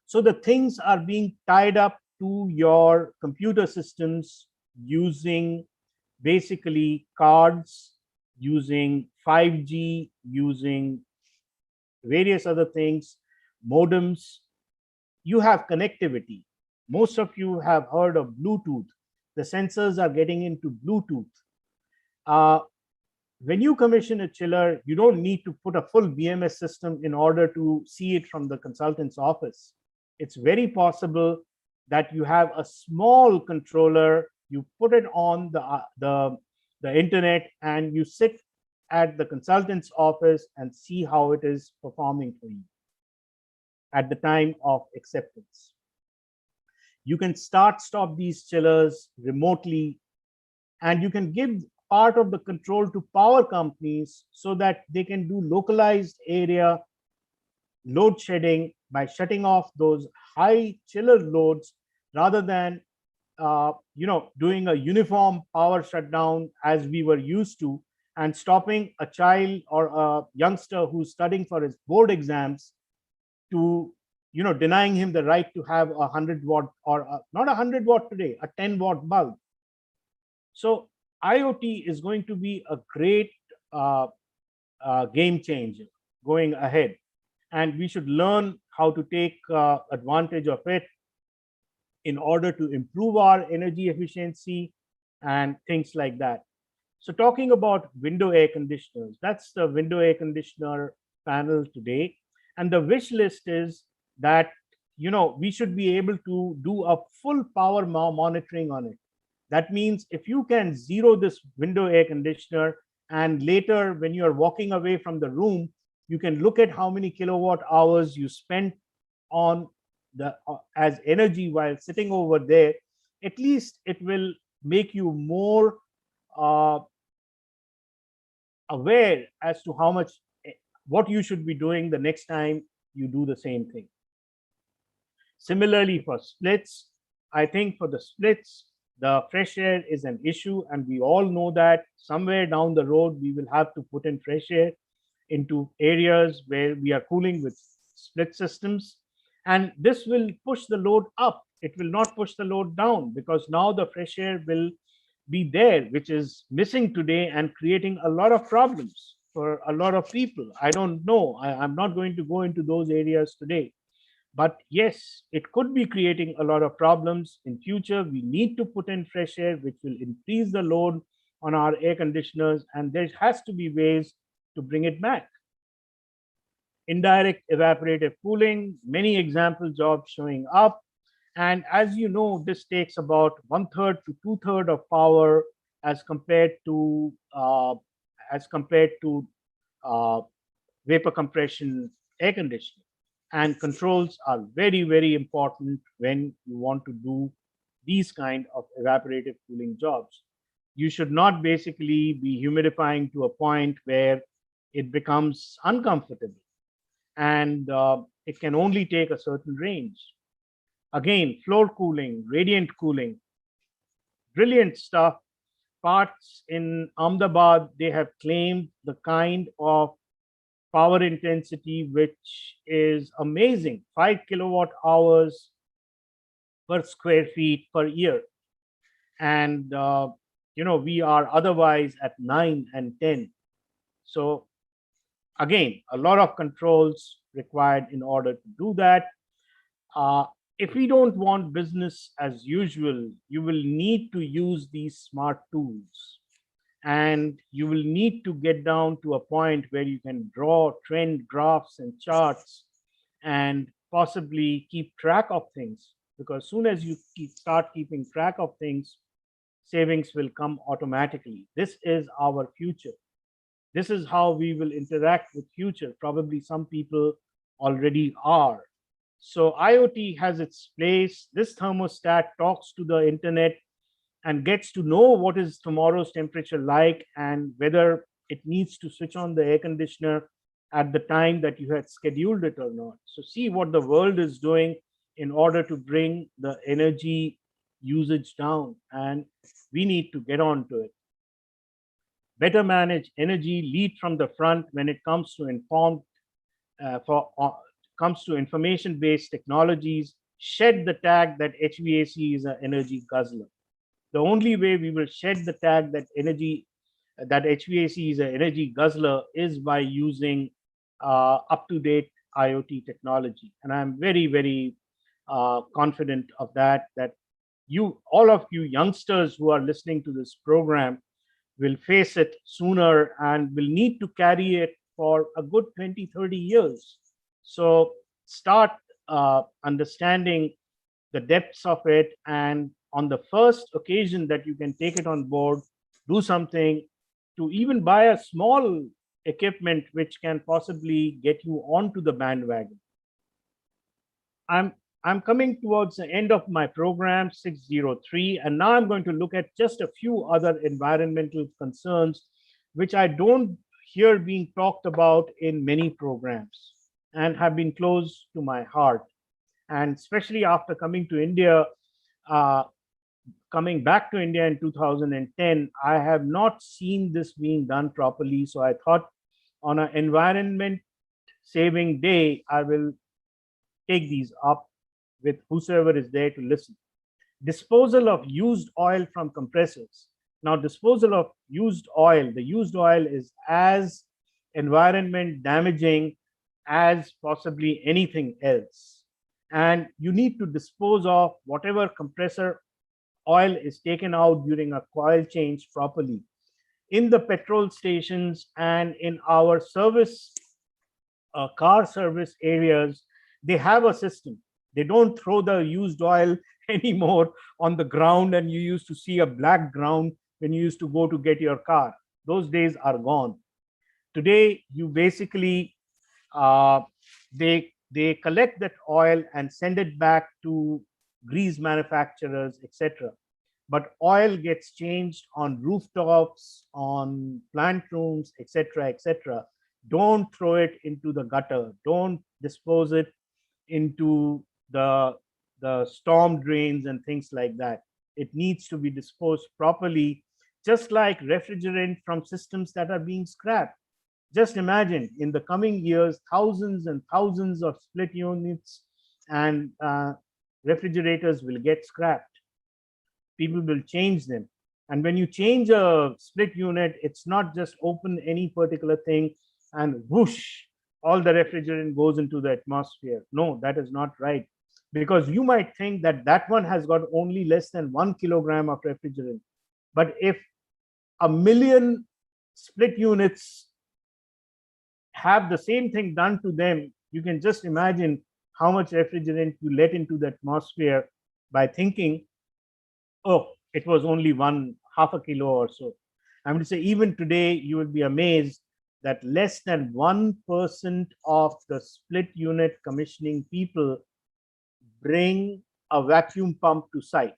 So the things are being tied up to your computer systems using basically cards, using 5G, using various other things, modems. You have connectivity. Most of you have heard of Bluetooth. The sensors are getting into Bluetooth. When you commission a chiller, you don't need to put a full BMS system in order to see it from the consultant's office. It's very possible that you have a small controller, you put it on the internet, and you sit at the consultant's office and see how it is performing for you at the time of acceptance. You can stop these chillers remotely, and you can give part of the control to power companies so that they can do localized area load shedding by shutting off those high chiller loads rather than doing a uniform power shutdown as we were used to, and stopping a child or a youngster who's studying for his board exams to denying him the right to have 100-watt or not 100-watt today, a 10-watt bulb. So IoT is going to be a great game changer going ahead, and we should learn how to take advantage of it in order to improve our energy efficiency and things like that. So talking about window air conditioners, that's the window air conditioner panel today. And the wish list is that, we should be able to do a full power monitoring on it. That means if you can zero this window air conditioner, and later when you are walking away from the room, you can look at how many kilowatt hours you spent on the as energy while sitting over there, at least it will make you more aware as to how much, what you should be doing the next time you do the same thing. Similarly, for splits, I think for the splits, the fresh air is an issue, and we all know that somewhere down the road we will have to put in fresh air into areas where we are cooling with split systems, and this will push the load up. It will not push the load down, because now the fresh air will be there, which is missing today and creating a lot of problems for a lot of people. I don't know. I'm not going to go into those areas today. But yes, it could be creating a lot of problems in future. We need to put in fresh air, which will increase the load on our air conditioners, and there has to be ways to bring it back. Indirect evaporative cooling, many example jobs showing up. And as you know, this takes about 1/3 to 2/3 of power as compared to vapor compression air conditioning. And controls are very, very important when you want to do these kind of evaporative cooling jobs. You should not basically be humidifying to a point where it becomes uncomfortable, and it can only take a certain range. Again, floor cooling, radiant cooling, brilliant stuff. Parts in Ahmedabad, they have claimed the kind of power intensity which is amazing, 5 kilowatt hours per square feet per year. And we are otherwise at 9 and 10. So again, a lot of controls required in order to do that. If we don't want business as usual, you will need to use these smart tools. and you will need to get down to a point where you can draw trend graphs and charts and possibly keep track of things, because soon as you start keeping track of things, savings will come automatically. This is our future. This is how we will interact with future. Probably some people already are. So IoT has its place. This thermostat talks to the internet and gets to know what is tomorrow's temperature like and whether it needs to switch on the air conditioner at the time that you had scheduled it or not. So see what the world is doing in order to bring the energy usage down, and we need to get on to it. Better manage energy, lead from the front when it comes to comes to information-based technologies. Shed the tag that HVAC is an energy guzzler. The only way we will shed the tag that HVAC is an energy guzzler is by using up-to-date IoT technology, and I'm very, very confident of that. That all of you youngsters who are listening to this program will face it sooner and will need to carry it for a good 20, 30 years. So start understanding the depths of it, and on the first occasion that you can take it on board, do something to even buy a small equipment which can possibly get you onto the bandwagon. I'm coming towards the end of my program 603, and now I'm going to look at just a few other environmental concerns which I don't hear being talked about in many programs and have been close to my heart. And especially after coming to India, coming back to India in 2010, I have not seen this being done properly. So I thought on an environment saving day, I will take these up with whosoever is there to listen. Disposal of used oil from compressors. Now, disposal of used oil, the used oil is as environment damaging as possibly anything else. And you need to dispose of whatever compressor oil is taken out during a coil change properly. In the petrol stations and in our service, car service areas, they have a system. They don't throw the used oil anymore on the ground, and you used to see a black ground when you used to go to get your car. Those days are gone. Today, you basically, they collect that oil and send it back to grease manufacturers, etc. But oil gets changed on rooftops, on plant rooms, etc., etc. Don't throw it into the gutter. Don't dispose it into the storm drains and things like that. It needs to be disposed properly, just like refrigerant from systems that are being scrapped. Just imagine in the coming years, thousands and thousands of split units and refrigerators will get scrapped. People will change them. And when you change a split unit, it's not just open any particular thing and whoosh, all the refrigerant goes into the atmosphere. No, that is not right. Because you might think that that one has got only less than 1 kilogram of refrigerant. But if 1 million split units have the same thing done to them, you can just imagine how much refrigerant you let into the atmosphere by thinking, oh, it was only half a kilo or so. I'm going to say even today, you will be amazed that less than 1% of the split unit commissioning people bring a vacuum pump to site.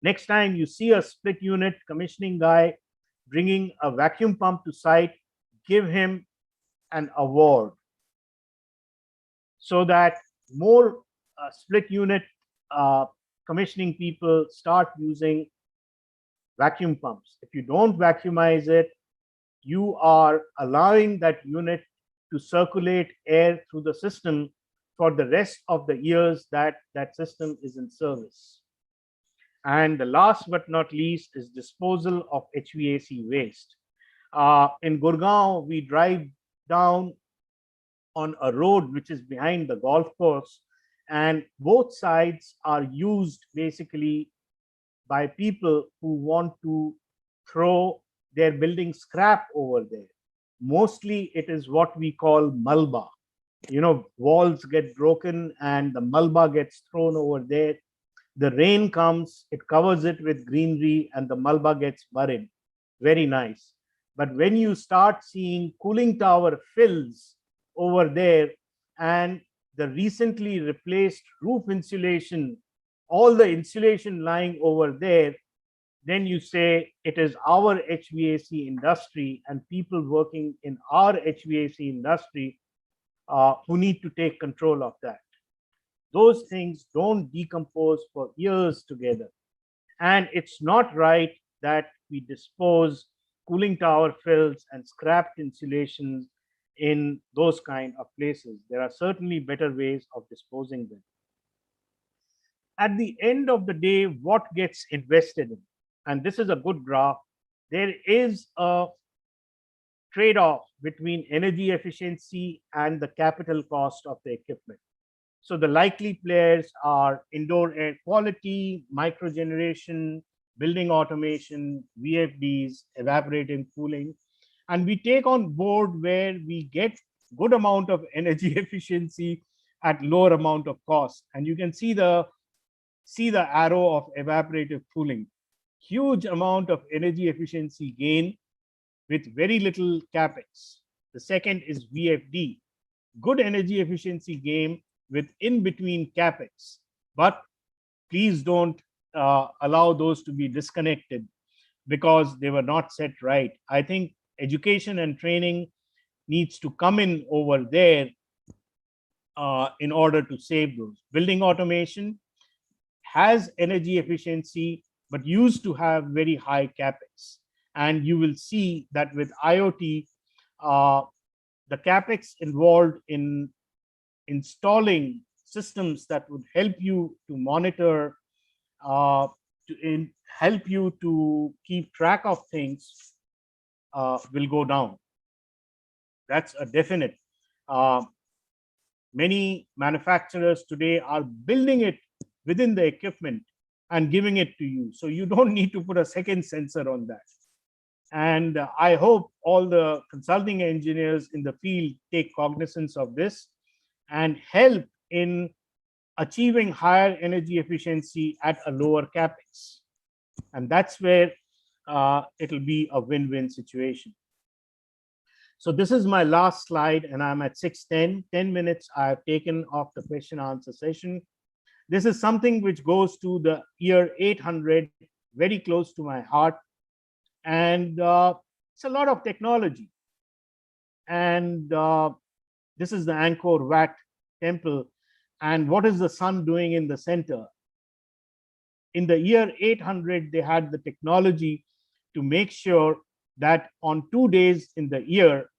Next time you see a split unit commissioning guy bringing a vacuum pump to site, give him an award so that more split unit commissioning people start using vacuum pumps. If you don't vacuumize it, you are allowing that unit to circulate air through the system for the rest of the years that that system is in service. And the last but not least is disposal of HVAC waste. In Gurgaon, we drive down on a road which is behind the golf course, and both sides are used basically by people who want to throw they're building scrap over there. Mostly it is what we call malba. Walls get broken and the malba gets thrown over there. The rain comes, it covers it with greenery, and the malba gets buried. Very nice. But when you start seeing cooling tower fills over there, and the recently replaced roof insulation, all the insulation lying over there, then you say it is our HVAC industry and people working in our HVAC industry who need to take control of that. Those things don't decompose for years together. And it's not right that we dispose cooling tower fills and scrapped insulations in those kind of places. There are certainly better ways of disposing them. At the end of the day, what gets invested in? And this is a good graph. There is a trade-off between energy efficiency and the capital cost of the equipment. So the likely players are indoor air quality, microgeneration, building automation, VFDs, evaporative cooling. And we take on board where we get good amount of energy efficiency at lower amount of cost. And you can see the arrow of evaporative cooling. Huge amount of energy efficiency gain with very little capex. The second is VFD. Good energy efficiency gain with in between capex, but please don't allow those to be disconnected because they were not set right. I think education and training needs to come in over there in order to save those. Building automation has energy efficiency, but used to have very high capex. And you will see that with IoT, the capex involved in installing systems that would help you to monitor, help you to keep track of things will go down. That's a definite. Many manufacturers today are building it within the equipment and giving it to you. So you don't need to put a second sensor on that. And I hope all the consulting engineers in the field take cognizance of this and help in achieving higher energy efficiency at a lower capex. And that's where it'll be a win-win situation. So this is my last slide, and I'm at 6:10. 10 minutes I've taken off the question answer session. This is something which goes to the year 800, very close to my heart. And it's a lot of technology. And this is the Angkor Wat temple. And what is the sun doing in the center? In the year 800, they had the technology to make sure that on 2 days in the year,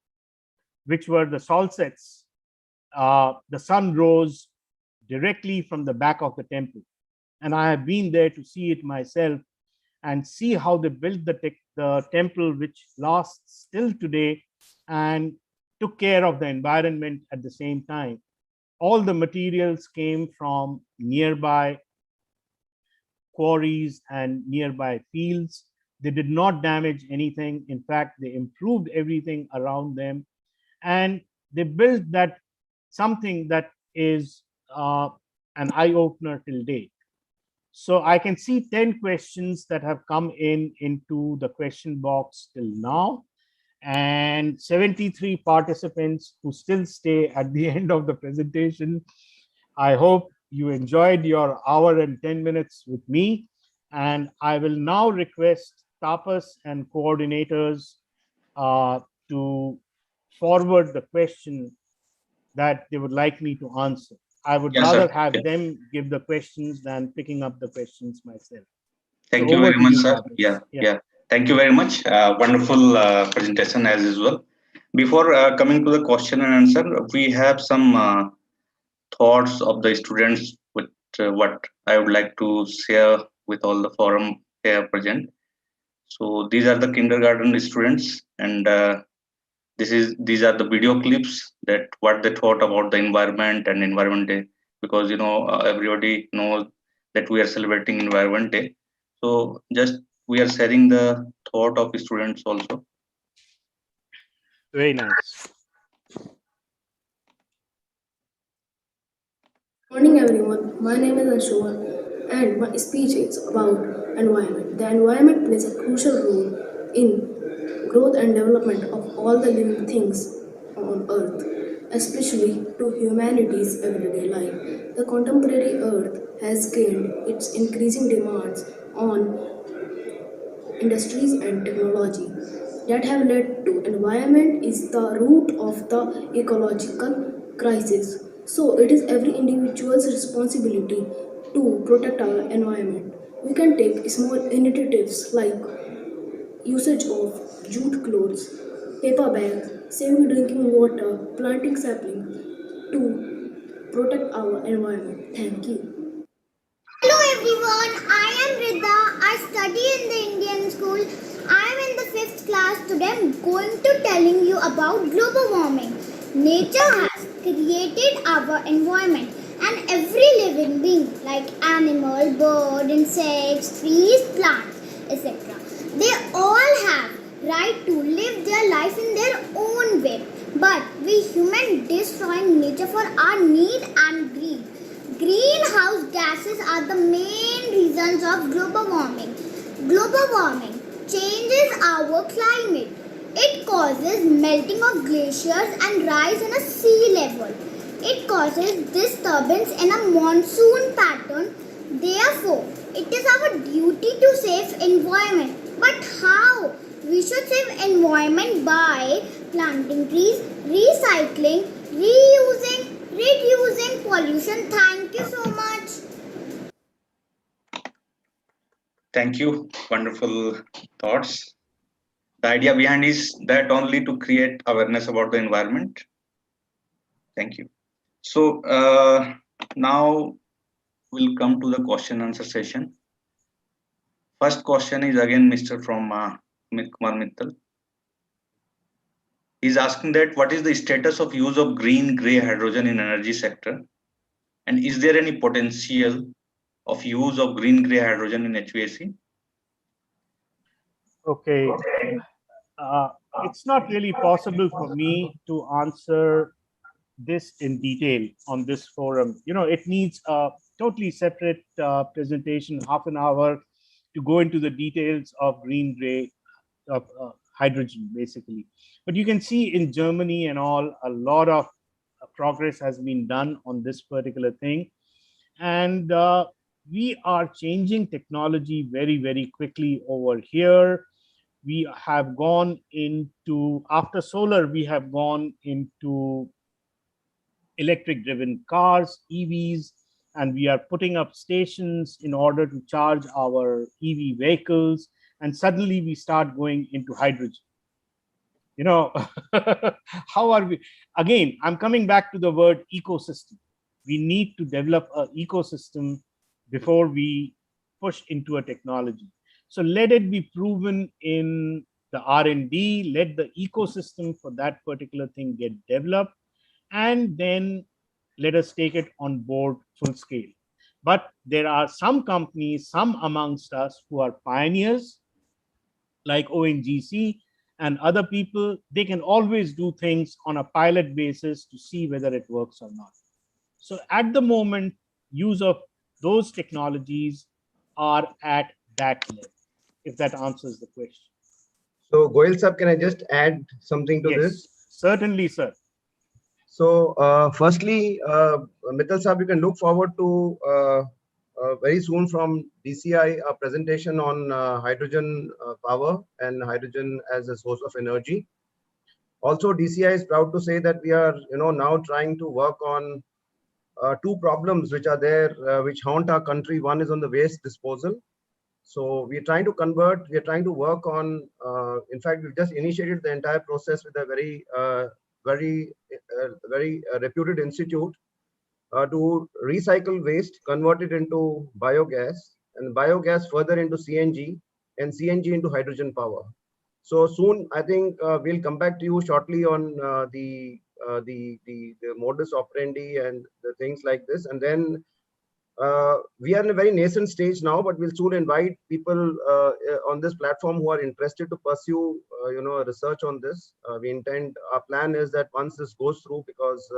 which were the solstices, the sun rose directly from the back of the temple. And I have been there to see it myself and see how they built the temple, which lasts still today, and took care of the environment at the same time. All the materials came from nearby quarries and nearby fields. They did not damage anything. In fact, they improved everything around them. And they built that something that is an eye-opener till date. So I can see 10 questions that have come into the question box till now, and 73 participants who still stay at the end of the presentation. I hope you enjoyed your hour and 10 minutes with me, and I will now request Tapas and coordinators to forward the question that they would like me to answer. I would rather have them give the questions than picking up the questions myself. Thank you very much, sir. Yeah. Thank you very much. Wonderful presentation as usual. Before coming to the question and answer, we have some thoughts of the students with what I would like to share with all the forum here present. So these are the kindergarten students, and these are the video clips that what they thought about the environment and Environment Day, because everybody knows that we are celebrating Environment Day. So just we are sharing the thought of students also. Very nice. Morning everyone, my name is Ashwa and my speech is about environment. The environment plays a crucial role in growth and development of all the living things on earth, especially to humanity's everyday life. The contemporary earth has gained its increasing demands on industries and technology that have led to environment is the root of the ecological crisis. So it is every individual's responsibility to protect our environment. We can take small initiatives like usage of jute clothes, paper bags, saving drinking water, planting sapling to protect our environment. Thank you. Hello everyone, I am Rida. I study in the Indian school. I am in the 5th class. Today I am going to telling you about global warming. Nature has created our environment and every living being like animal, bird, insects, trees, plants, etc. They all have right to live their life in their own way. But we humans destroying nature for our need and greed. Greenhouse gases are the main reasons of global warming. Global warming changes our climate. It causes melting of glaciers and rise in a sea level. It causes disturbance in a monsoon pattern. Therefore, it is our duty to save environment. But how? We should save environment by planting trees, recycling, reusing, reducing pollution. Thank you so much. Thank you. Wonderful thoughts. The idea behind is that only to create awareness about the environment. Thank you. So now we'll come to the question answer session. First question is again Mr. from Amit Kumar Mittal. He's asking that what is the status of use of green gray hydrogen in energy sector, and is there any potential of use of green gray hydrogen in HVAC? Okay. It's not really possible for me to answer this in detail on this forum. It needs a totally separate presentation, half an hour, to go into the details of green gray of hydrogen, basically. But you can see in Germany and all, a lot of progress has been done on this particular thing. And we are changing technology very, very quickly over here. We have gone into, after solar, we have gone into electric driven cars, EVs, and we are putting up stations in order to charge our EV vehicles. And suddenly we start going into hydrogen. How are we? Again, I'm coming back to the word ecosystem. We need to develop an ecosystem before we push into a technology. So let it be proven in the R&D, let the ecosystem for that particular thing get developed, and then let us take it on board full scale. But there are some companies, some amongst us, who are pioneers, like ONGC and other people. They can always do things on a pilot basis to see whether it works or not. So at the moment, use of those technologies are at that level, if that answers the question. So Goyal sir, can I just add something to this? Certainly, sir. So firstly, Mittal sir, you can look forward to very soon from DCI a presentation on hydrogen power and hydrogen as a source of energy. Also, DCI is proud to say that we are now trying to work on two problems which are there, which haunt our country. One is on the waste disposal. So we are trying to convert, we are trying to work on, in fact, we've just initiated the entire process with a very reputed institute to recycle waste, convert it into biogas, and biogas further into CNG, and CNG into hydrogen power. So soon, I think we'll come back to you shortly on the modus operandi and the things like this, and then we are in a very nascent stage now, but we'll soon invite people on this platform who are interested to pursue, research on this. Our plan is that once this goes through, because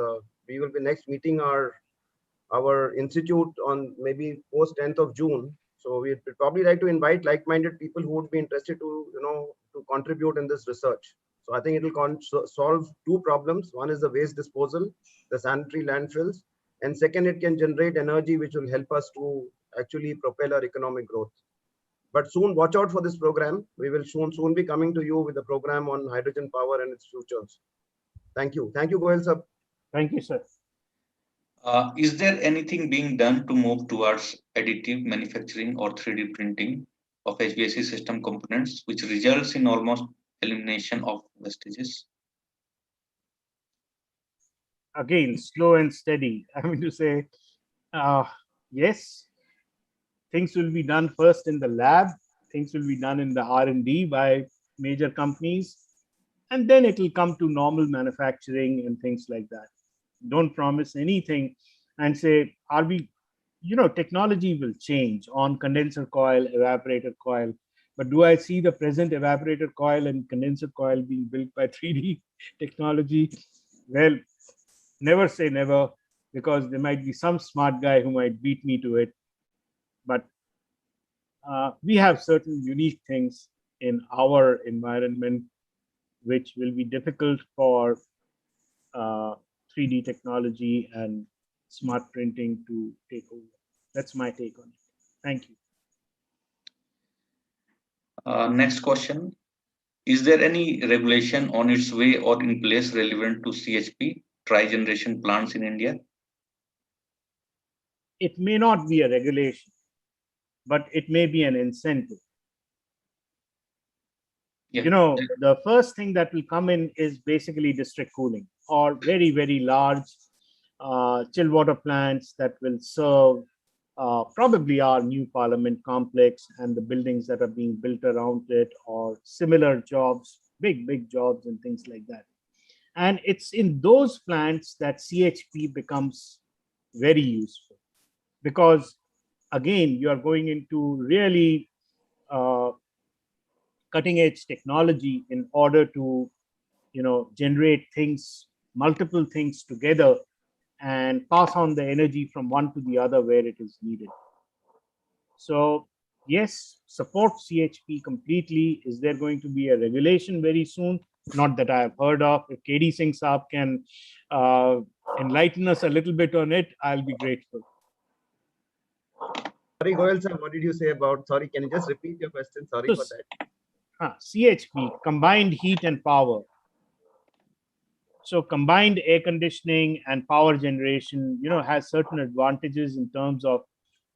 we will be next meeting our institute on maybe post 10th of June. So we'd probably like to invite like-minded people who would be interested to contribute in this research. So I think it will solve two problems. One is the waste disposal, the sanitary landfills, and second, it can generate energy which will help us to actually propel our economic growth. But soon, watch out for this program. We will soon be coming to you with a program on hydrogen power and its futures. Thank you. Thank you, Goel sir. Thank you, sir. Is there anything being done to move towards additive manufacturing or 3D printing of HVAC system components, which results in almost elimination of wastages? Again, slow and steady. I mean to say, yes, things will be done first in the lab. Things will be done in the R&D by major companies, and then it will come to normal manufacturing and things like that. Don't promise anything and say, are we, technology will change on condenser coil, evaporator coil. But do I see the present evaporator coil and condenser coil being built by 3D technology? Well, never say never, because there might be some smart guy who might beat me to it. But we have certain unique things in our environment which will be difficult for 3D technology and smart printing to take over. That's my take on it. Thank you. Next question. Is there any regulation on its way or in place relevant to CHP, tri-generation plants in India? It may not be a regulation, but it may be an incentive. Yeah. The first thing that will come in is basically district cooling or very, very large chill water plants that will serve probably our new parliament complex and the buildings that are being built around it, or similar jobs, big jobs and things like that. And it's in those plants that CHP becomes very useful, because again, you are going into really cutting edge technology in order to generate things, multiple things together, and pass on the energy from one to the other where it is needed. So yes, support CHP completely. Is there going to be a regulation very soon? Not that I have heard of. If KD Singh Saab can enlighten us a little bit on it, I'll be grateful. Sorry, Goel sir, what did you say about, sorry, can you just repeat your question? Sorry for that. CHP, combined heat and power. So combined air conditioning and power generation, has certain advantages in terms of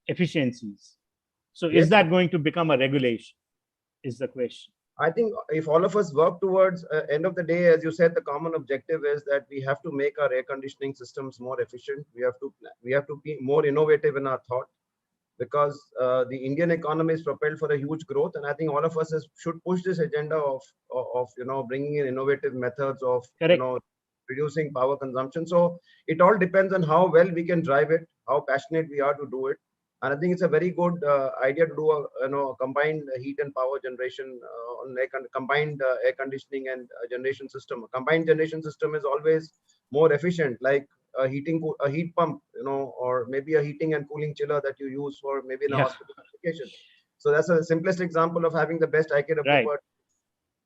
efficiencies. So is that going to become a regulation, is the question. I think if all of us work towards end of the day, as you said, the common objective is that we have to make our air conditioning systems more efficient. We have to be more innovative in our thought, because the Indian economy is propelled for a huge growth, and I think all of us should push this agenda of bringing in innovative methods of reducing power consumption. So it all depends on how well we can drive it, how passionate we are to do it. And I think it's a very good idea to do a combined heat and power generation on combined air conditioning and generation system. A combined generation system is always more efficient, like a heat pump, or maybe a heating and cooling chiller that you use for maybe in a hospital application. So that's a simplest example of having the best IK of the word.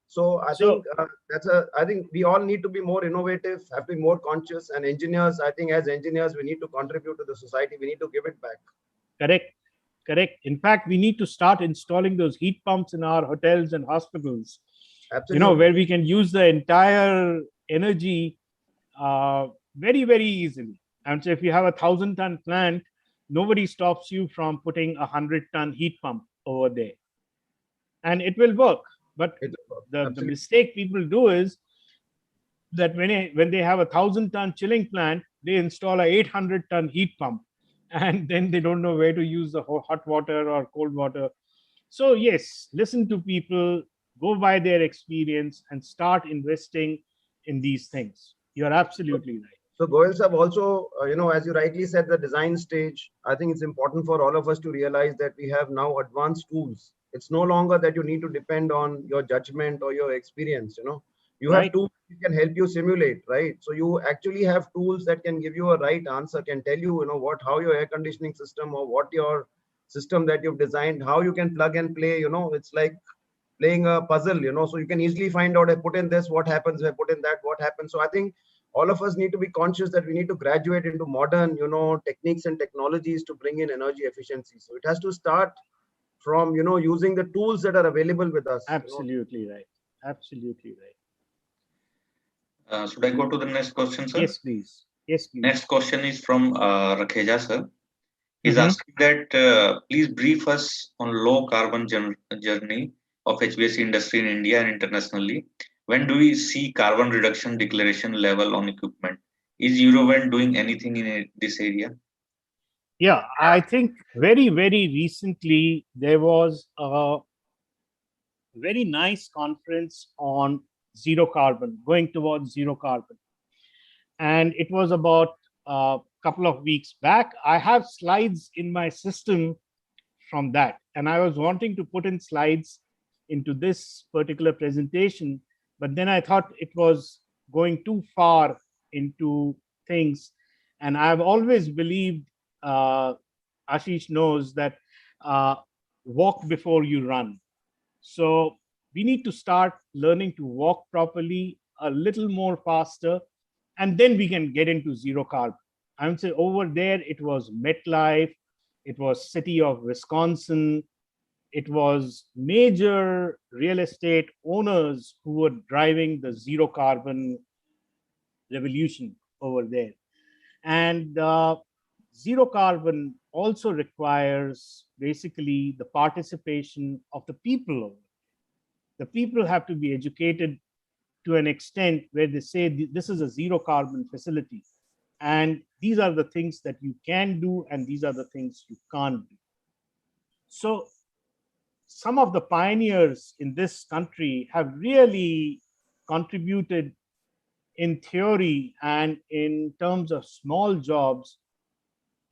So I think we all need to be more innovative, have to be more conscious, and engineers, I think as engineers, we need to contribute to the society. We need to give it back. Correct. In fact, we need to start installing those heat pumps in our hotels and hospitals. Absolutely. Where we can use the entire energy very, very easily. And so if you have a 1,000-ton plant, nobody stops you from putting a 100-ton heat pump over there. And it will work. But the mistake people do is that when they have a 1,000-ton chilling plant, they install a 800-ton heat pump, and then they don't know where to use the hot water or cold water. So yes, listen to people, go by their experience, and start investing in these things. You're absolutely right. So Goyal Sahab also, as you rightly said, the design stage, I think it's important for all of us to realize that we have now advanced tools. It's no longer that you need to depend on your judgment or your experience, You have tools that can help you simulate, right? So you actually have tools that can give you a right answer, can tell you, how your air conditioning system or what your system that you've designed, how you can plug and play, it's like playing a puzzle, so you can easily find out, I put in this, what happens, I put in that, what happens. So I think all of us need to be conscious that we need to graduate into modern, techniques and technologies to bring in energy efficiency. So it has to start from, using the tools that are available with us. Absolutely right. Absolutely right. Should I go to the next question, sir? Yes, please. Yes, please. Next question is from Rakheja, sir. He's asking that please brief us on low carbon journey of HVAC industry in India and internationally. When do we see carbon reduction declaration level on equipment? Is Eurovent doing anything in this area? Yeah, I think very, very recently there was a very nice conference on zero carbon, going towards zero carbon. And it was about a couple of weeks back. I have slides in my system from that. And I was wanting to put in slides into this particular presentation, but then I thought it was going too far into things. And I've always believed, Ashish knows that walk before you run. So we need to start learning to walk properly, a little more faster, and then we can get into zero carbon. I would say over there, it was MetLife, it was City of Wisconsin, it was major real estate owners who were driving the zero carbon revolution over there. And zero carbon also requires basically the participation of the people. The people have to be educated to an extent where they say this is a zero carbon facility. And these are the things that you can do, and these are the things you can't do. So some of the pioneers in this country have really contributed in theory and in terms of small jobs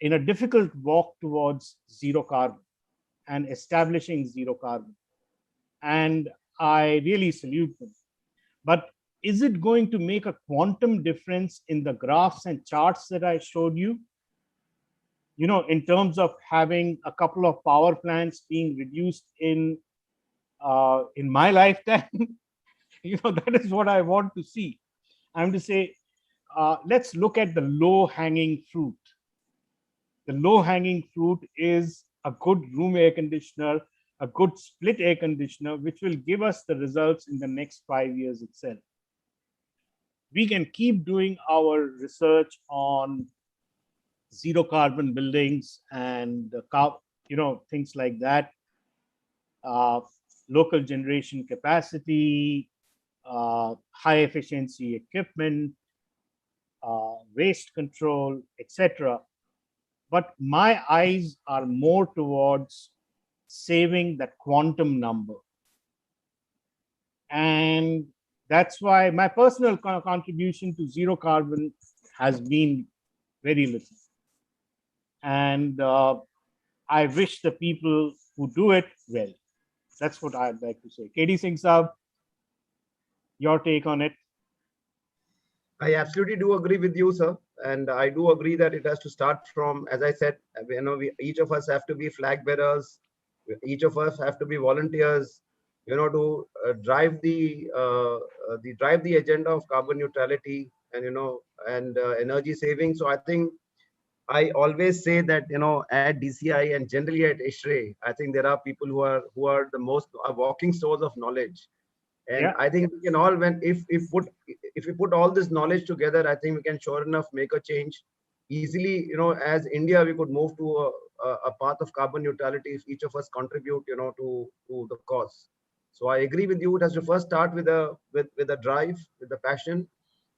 in a difficult walk towards zero carbon and establishing zero carbon. And I really salute them. But is it going to make a quantum difference in the graphs and charts that I showed you? In terms of having a couple of power plants being reduced in my lifetime, that is what I want to see. I'm to say, let's look at the low-hanging fruit. The low-hanging fruit is a good room air conditioner, a good split air conditioner, which will give us the results in the next 5 years itself. We can keep doing our research on zero carbon buildings and things like that, local generation capacity, high efficiency equipment, waste control, etc. But my eyes are more towards saving that quantum number. And that's why my personal contribution to zero carbon has been very little. And I wish the people who do it well. That's what I'd like to say. KD Singh Saab, your take on it? I absolutely do agree with you, sir. And I do agree that it has to start from, as I said, each of us have to be flag bearers. Each of us have to be volunteers, to drive the agenda of carbon neutrality and energy saving. So I think I always say that at DCI and generally at ISHRE, I think there are people who are the most walking stores of knowledge. And yeah. I think we can all, if we put all this knowledge together, I think we can sure enough make a change easily. As India, we could move to a path of carbon neutrality if each of us contribute, to the cause. So I agree with you. It has to first start with a drive, with a passion,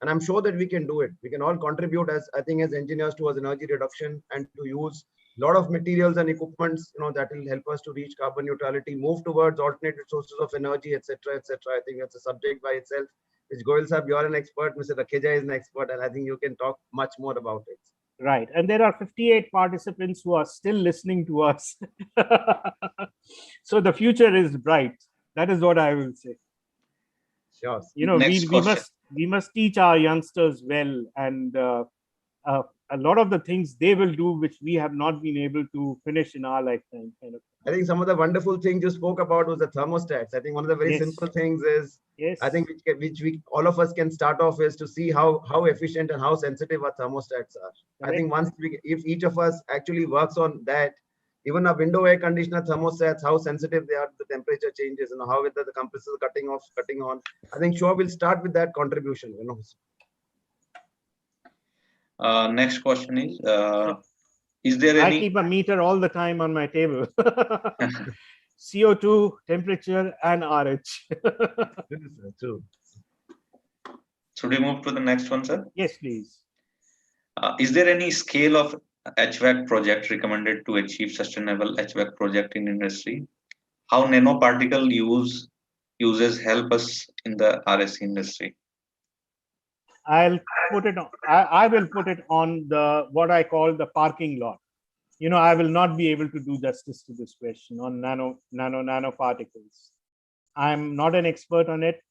and I'm sure that we can do it. We can all contribute as engineers towards energy reduction and to use a lot of materials and equipments, that will help us to reach carbon neutrality, move towards alternative sources of energy, etc., etc. I think that's a subject by itself. which Goyal Sahab, you're an expert, Mr. Rakeja is an expert, and I think you can talk much more about it. Right. And there are 58 participants who are still listening to us. So the future is bright. That is what I will say. Sure. You know, we must teach our youngsters well, and a lot of the things they will do which we have not been able to finish in our lifetime. Kind of. I think some of the wonderful things you spoke about was the thermostats. I think one of the very simple things is, I think which we all of us can start off is to see how efficient and how sensitive our thermostats are. Correct. I think if each of us actually works on that, even a window air conditioner thermostats, how sensitive they are to the temperature changes, and how whether the compressor cutting off, cutting on. I think sure we'll start with that contribution. Next question is there any? I keep a meter all the time on my table. CO2, temperature, and RH. True. Should we move to the next one, sir? Yes, please. Is there any scale of HVAC project recommended to achieve sustainable HVAC project in industry? How nanoparticle uses help us in the RSC industry? I'll put it on. I will put it on the what I call the parking lot. You know, I will not be able to do justice to this question on nanoparticles. I'm not an expert on it.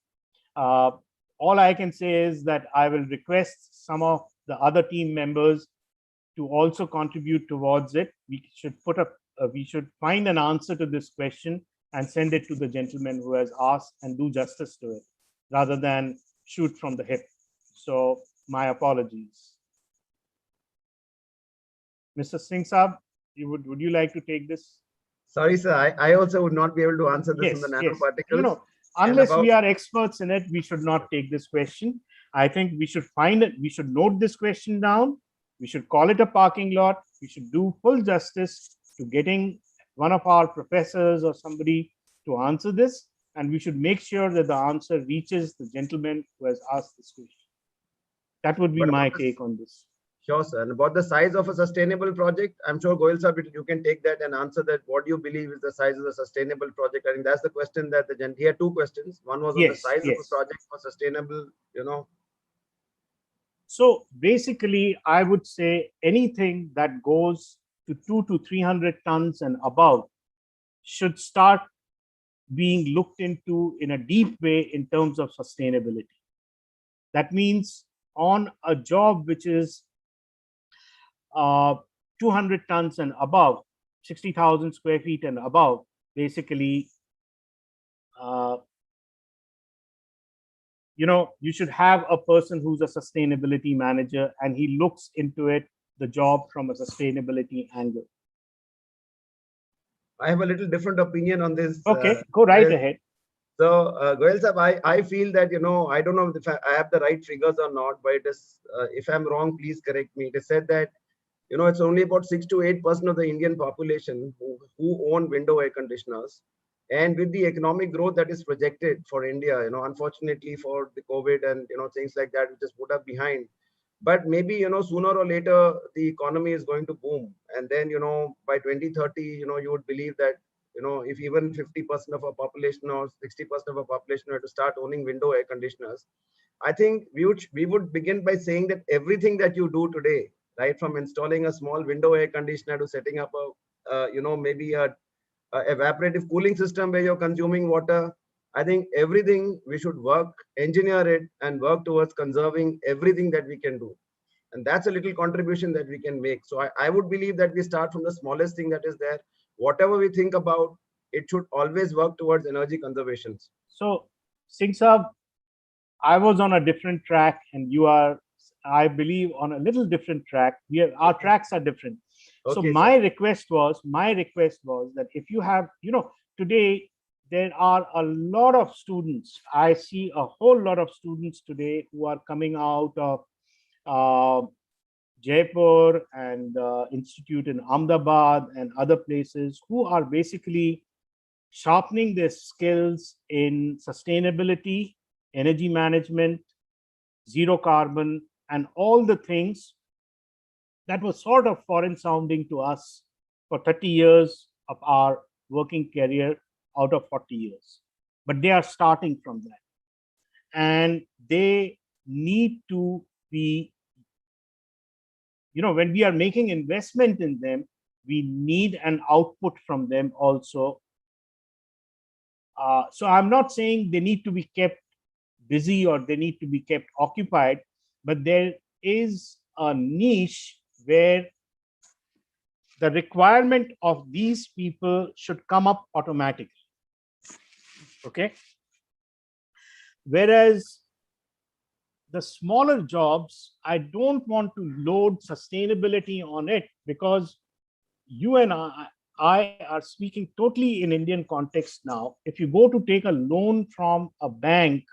All I can say is that I will request some of the other team members to also contribute towards it. We should find an answer to this question and send it to the gentleman who has asked and do justice to it, rather than shoot from the hip. So my apologies. Mr. Singh Saab, would you like to take this? Sorry, sir. I also would not be able to answer this on the nanoparticles. You know, unless we are experts in it, we should not take this question. I think we should find it. We should note this question down. We should call it a parking lot. We should do full justice to getting one of our professors or somebody to answer this. And we should make sure that the answer reaches the gentleman who has asked this question. That would be my take on this. Sure, sir. And about the size of a sustainable project, I'm sure Goyal sir, you can take that and answer that. What do you believe is the size of the sustainable project? I think that's the question that he had two questions. One was on the size of a project for sustainable, So basically, I would say anything that goes to 200 to 300 tons and above should start being looked into in a deep way in terms of sustainability. That means on a job which is 200 tons and above, 60,000 square feet and above, basically, you should have a person who's a sustainability manager and he looks into it, the job from a sustainability angle. I have a little different opinion on this. Okay, go right ahead. So, Goyal sir, I feel that, I don't know if I have the right figures or not, but it is, if I'm wrong, please correct me. It is said that, it's only about 6 to 8% of the Indian population who own window air conditioners. And with the economic growth that is projected for India, unfortunately for the COVID and, things like that, which is put up behind. But maybe, sooner or later, the economy is going to boom. And then, by 2030, you would believe that, if even 50% of our population or 60% of our population were to start owning window air conditioners, I think we would begin by saying that everything that you do today, right, from installing a small window air conditioner to setting up maybe a evaporative cooling system where you're consuming water, I think everything we should engineer it and work towards conserving everything that we can do. And that's a little contribution that we can make. So I would believe that we start from the smallest thing that is there. Whatever we think about, it should always work towards energy conservation. So, Singh Saab, I was on a different track and you are, I believe, on a little different track. Our tracks are different. Okay, so my request was that if you have, today there are a lot of students. I see a whole lot of students today who are coming out of Jaipur and institute in Ahmedabad and other places who are basically sharpening their skills in sustainability, energy management, zero carbon, and all the things that was sort of foreign sounding to us for 30 years of our working career out of 40 years. But they are starting from that. and they need to be, when we are making investment in them, we need an output from them also. So I'm not saying they need to be kept busy or they need to be kept occupied, but there is a niche where the requirement of these people should come up automatically. Okay. Whereas the smaller jobs, I don't want to load sustainability on it, because you and I are speaking totally in Indian context now. If you go to take a loan from a bank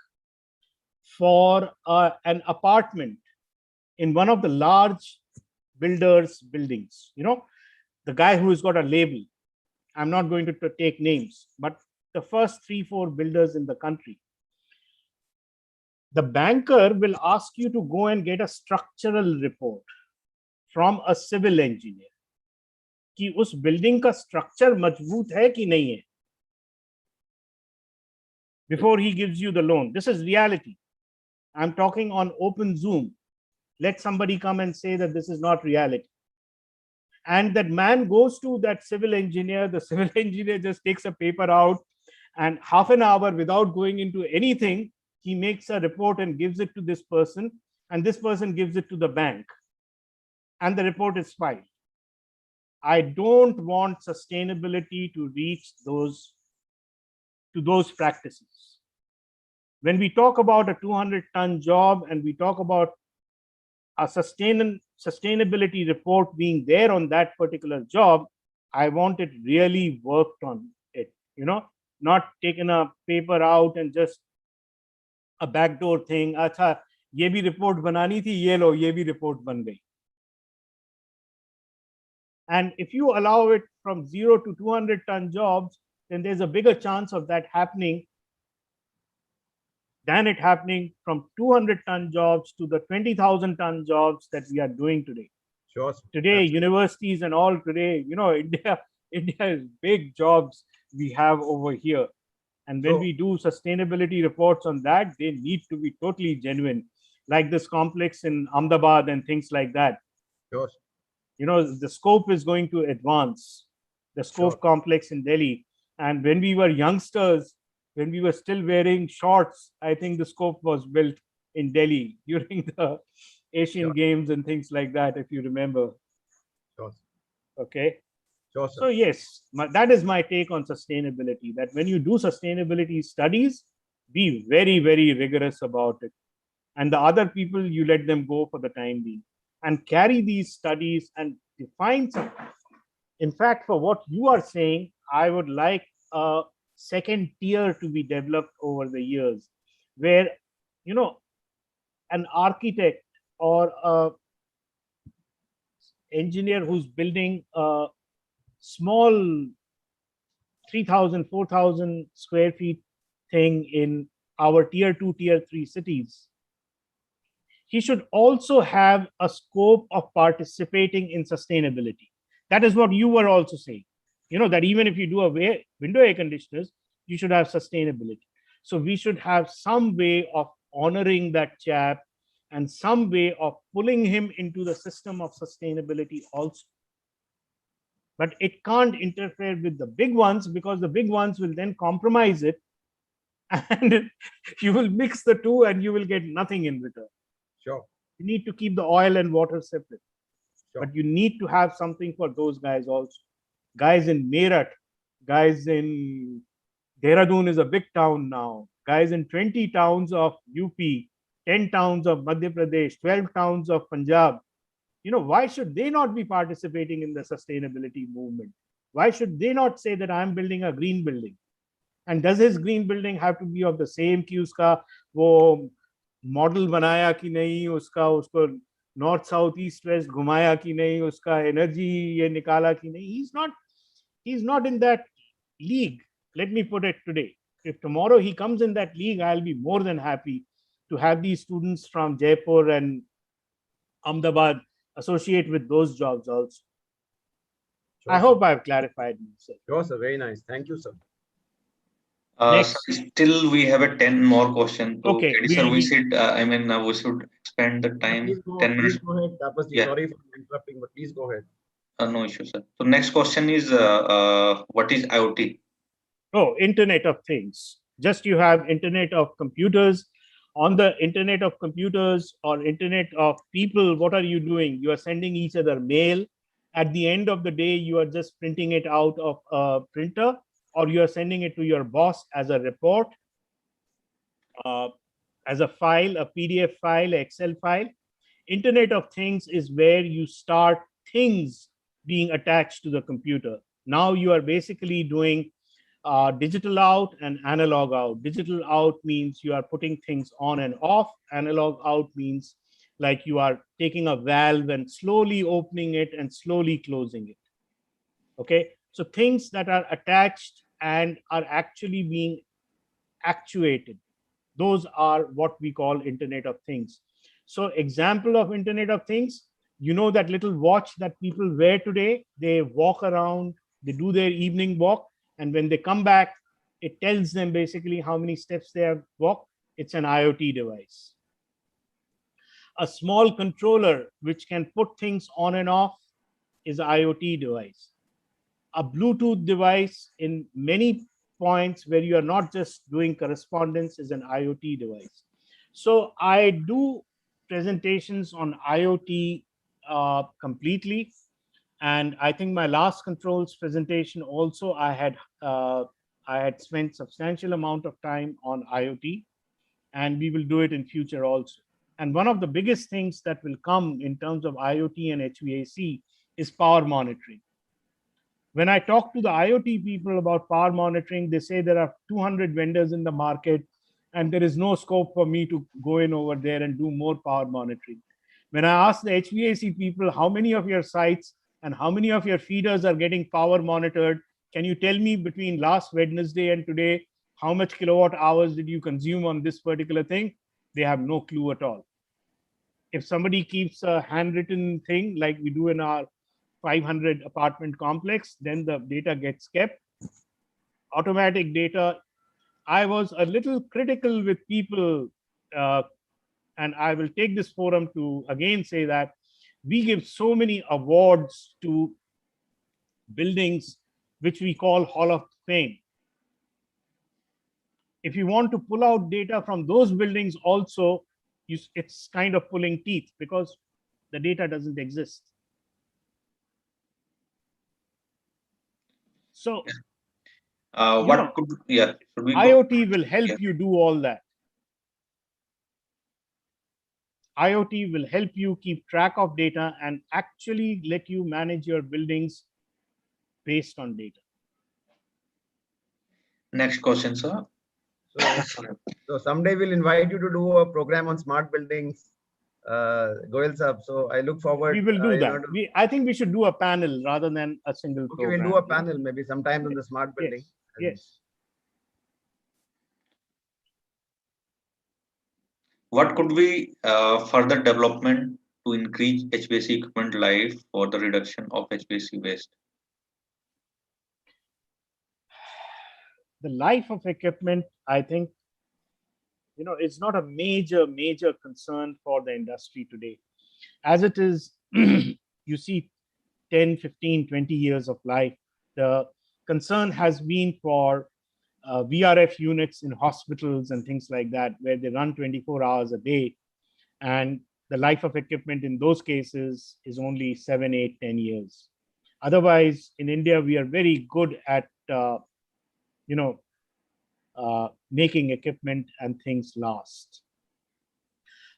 for an apartment in one of the large builders' buildings, the guy who has got a label, I'm not going to take names, but the first 3-4 builders in the country, the banker will ask you to go and get a structural report from a civil engineer कि उस building का structure मजबूत है कि नहीं है, before he gives you the loan. This is reality. I'm talking on open Zoom. Let somebody come and say that this is not reality. And that man goes to that civil engineer, the civil engineer just takes a paper out, and half an hour without going into anything, he makes a report and gives it to this person, and this person gives it to the bank, and the report is filed. I don't want sustainability to reach those practices. When we talk about a 200-ton job and we talk about a sustainability report being there on that particular job, I want it really worked on it, not taking a paper out and just a backdoor thing. Acha, ye bhi report banani thi, ye lo, ye bhi report ban gayi. And if you allow it from 0 to 200-ton jobs, then there's a bigger chance of that happening than it happening from 200-ton jobs to the 20,000-ton jobs that we are doing today. Sure. Today, universities and all today, India is big jobs we have over here. And when we do sustainability reports on that, they need to be totally genuine, like this complex in Ahmedabad and things like that. Sure. The scope is going to advance, the scope complex in Delhi. And when we were youngsters, when we were still wearing shorts, I think the scope was built in Delhi during the Asian Games and things like that, if you remember. Sure. Okay. Sure, so yes, that is my take on sustainability, that when you do sustainability studies, be very, very rigorous about it. And the other people, you let them go for the time being and carry these studies and define something. In fact, for what you are saying, I would like a second tier to be developed over the years, where, an architect or a engineer who's building a small 3,000, 4,000 square feet thing in our tier 2, tier 3 cities, he should also have a scope of participating in sustainability. That is what you were also saying, that even if you do a window air conditioners, you should have sustainability. So we should have some way of honoring that chap and some way of pulling him into the system of sustainability also. But it can't interfere with the big ones, because the big ones will then compromise it, and you will mix the two and you will get nothing in return. Sure. You need to keep the oil and water separate. Sure. But you need to have something for those guys also. Guys in Meerut, guys in Dehradun is a big town now. Guys in 20 towns of UP, 10 towns of Madhya Pradesh, 12 towns of Punjab. Why should they not be participating in the sustainability movement? Why should they not say that I'm building a green building? And does his green building have to be of the same कि उसका वो model बनाया कि नहीं, उसको north, south, east, west घुमाया कि नहीं, उसका energy ये निकाला कि नहीं? He's not in that league. Let me put it today. If tomorrow he comes in that league, I'll be more than happy to have these students from Jaipur and Ahmedabad associate with those jobs also. Sure, I hope I've clarified myself. Sure, sir. Very nice. Thank you, sir. Still, we have a 10 more question. So, Okay, sir, we should, we should expand the time. 10 Please minutes. go ahead, Tapasji. Yeah. Sorry for interrupting, but please go ahead. No issue, sir. So, next question is, what is IoT? Oh, Internet of Things. Just you have Internet of Computers. On the Internet of Computers or Internet of People, what are you doing? You are sending each other mail. At the end of the day, you are just printing it out of a printer, or you are sending it to your boss as a report, as a file, a PDF file, Excel file. Internet of Things is where you start things being attached to the computer. Now you are basically doing digital out and analog out. Digital out means you are putting things on and off. Analog out means like you are taking a valve and slowly opening it and slowly closing it. Okay, so things that are attached and are actually being actuated, those are what we call Internet of Things. So example of Internet of Things, you know that little watch that people wear today, they walk around, they do their evening walk, and when they come back, it tells them basically how many steps they have walked. It's an IoT device. A small controller which can put things on and off is an IoT device. A Bluetooth device in many points where you are not just doing correspondence is an IoT device. So I do presentations on IoT completely. And I think my last controls presentation also, I had spent substantial amount of time on IoT, and we will do it in future also. And one of the biggest things that will come in terms of IoT and HVAC is power monitoring. When I talk to the IoT people about power monitoring, they say there are 200 vendors in the market and there is no scope for me to go in over there and do more power monitoring. When I ask the HVAC people, how many of your sites and how many of your feeders are getting power monitored, can you tell me between last Wednesday and today, how much kilowatt hours did you consume on this particular thing? They have no clue at all. If somebody keeps a handwritten thing like we do in our 500 apartment complex, then the data gets kept. Automatic data. I was a little critical with people, and I will take this forum to again say that we give so many awards to buildings which we call Hall of Fame. If you want to pull out data from those buildings also, it's kind of pulling teeth because the data doesn't exist. So IoT will help you do all that. IoT will help you keep track of data and actually let you manage your buildings based on data. Next question, sir. So someday we'll invite you to do a program on smart buildings, Goel Sahab. So I look forward. We will do that. I think we should do a panel rather than a single program. We'll do a panel maybe sometime on the smart building. Yes. What could be further development to increase HVAC equipment life for the reduction of HVAC waste? The life of equipment, I think, it's not a major concern for the industry today. As it is, you see 10, 15, 20 years of life. The concern has been for VRF units in hospitals and things like that, where they run 24 hours a day. And the life of equipment in those cases is only 7, 8, 10 years. Otherwise, in India, we are very good at, making equipment and things last.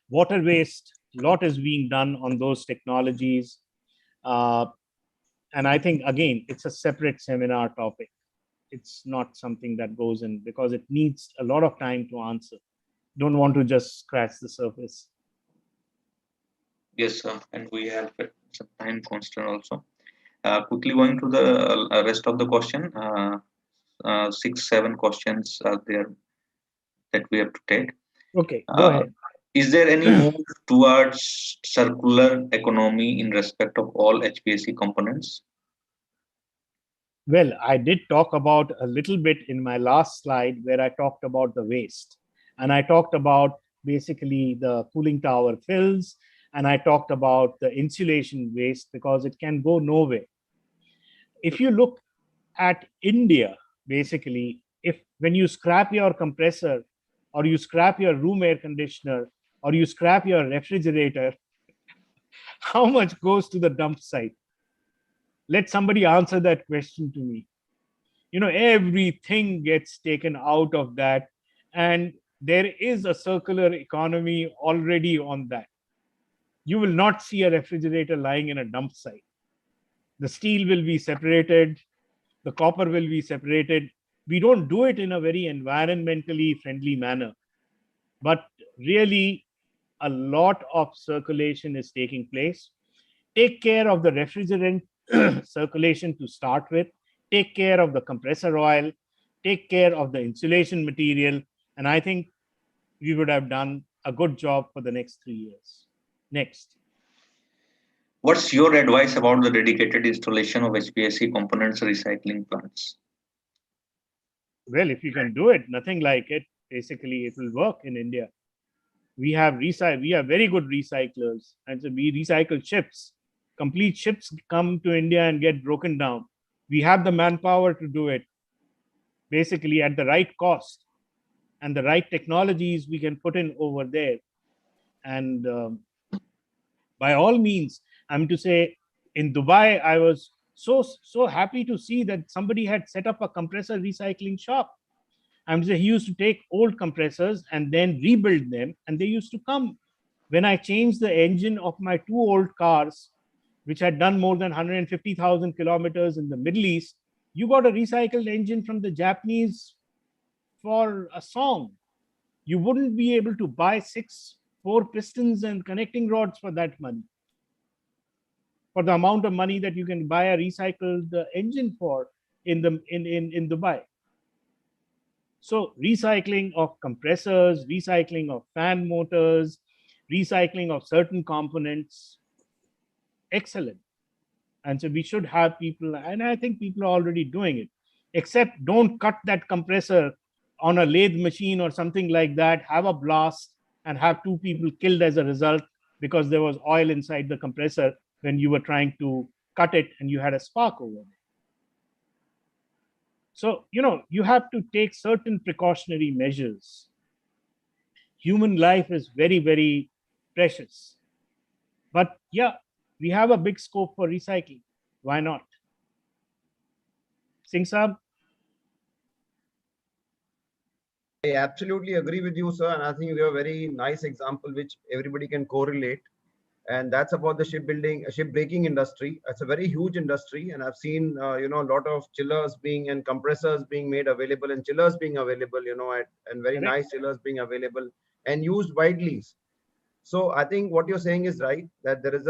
Water waste, a lot is being done on those technologies. And I think, again, it's a separate seminar topic. It's not something that goes in because it needs a lot of time to answer. Don't want to just scratch the surface. Yes, sir. And we have some time constraint also. Quickly going to the rest of the question. 6, 7 questions are there that we have to take. Okay, go ahead. Is there any move towards circular economy in respect of all HVAC components? Well, I did talk about a little bit in my last slide where I talked about the waste. And I talked about basically the cooling tower fills, and I talked about the insulation waste because it can go nowhere. If you look at India, basically, if when you scrap your compressor or you scrap your room air conditioner or you scrap your refrigerator, how much goes to the dump site? Let somebody answer that question to me. Everything gets taken out of that, and there is a circular economy already on that. You will not see a refrigerator lying in a dump site. The steel will be separated, the copper will be separated. We don't do it in a very environmentally friendly manner, but really a lot of circulation is taking place. Take care of the refrigerant circulation to start with. Take care of the compressor oil. Take care of the insulation material. And I think we would have done a good job for the next 3 years. Next. What's your advice about the dedicated installation of HVAC components recycling plants? Well, if you can do it, nothing like it. Basically, it will work in India. We have very good recyclers, and so we recycle ships. Complete ships come to India and get broken down. We have the manpower to do it, basically at the right cost, and the right technologies we can put in over there. And by all means, I'm to say, in Dubai, I was so happy to see that somebody had set up a compressor recycling shop. I'm to say, he used to take old compressors and then rebuild them, and they used to come. When I changed the engine of my 2 old cars, which had done more than 150,000 kilometers in the Middle East, you got a recycled engine from the Japanese for a song. You wouldn't be able to buy 4 pistons and connecting rods for that money, for the amount of money that you can buy a recycled engine for in Dubai. So recycling of compressors, recycling of fan motors, recycling of certain components, excellent. And so we should have people, and I think people are already doing it, except don't cut that compressor on a lathe machine or something like that, have a blast and have 2 people killed as a result because there was oil inside the compressor when you were trying to cut it and you had a spark over there. So, you have to take certain precautionary measures. Human life is very, very precious. But yeah, we have a big scope for recycling. Why not? Singh Saab? I absolutely agree with you, sir. And I think you have a very nice example which everybody can correlate. And that's about the shipbreaking industry. It's a very huge industry, and I've seen a lot of chillers and compressors being made available, and chillers being available, and very nice chillers being available and used widely. So I think what you're saying is right, that there is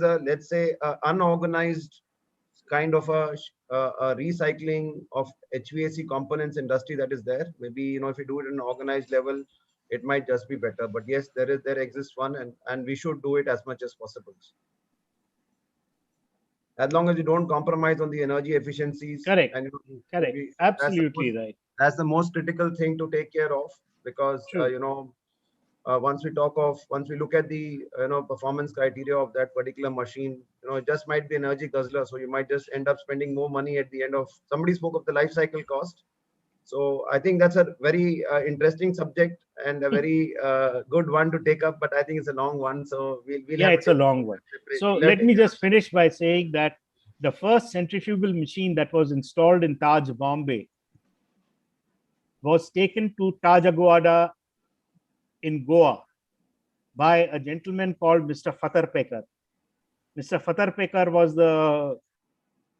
a let's say unorganized kind of a recycling of HVAC components industry that is there. Maybe if you do it in an organized level, it might just be better. But yes, there exists one, and we should do it as much as possible. As long as you don't compromise on the energy efficiencies. Correct. And correct. Absolutely right. That's the most critical thing to take care of, because once we look at the performance criteria of that particular machine, it just might be energy guzzler, so you might just end up spending more money at the end of. Somebody spoke of the life cycle cost. So I think that's a very interesting subject and a very good one to take up, but I think it's a long one, so we'll it's a long one. So let me just finish by saying that the first centrifugal machine that was installed in Taj, Bombay, was taken to Taj Aguada in Goa by a gentleman called Mr. Fatarpekar. Mr. Fatarpekar was the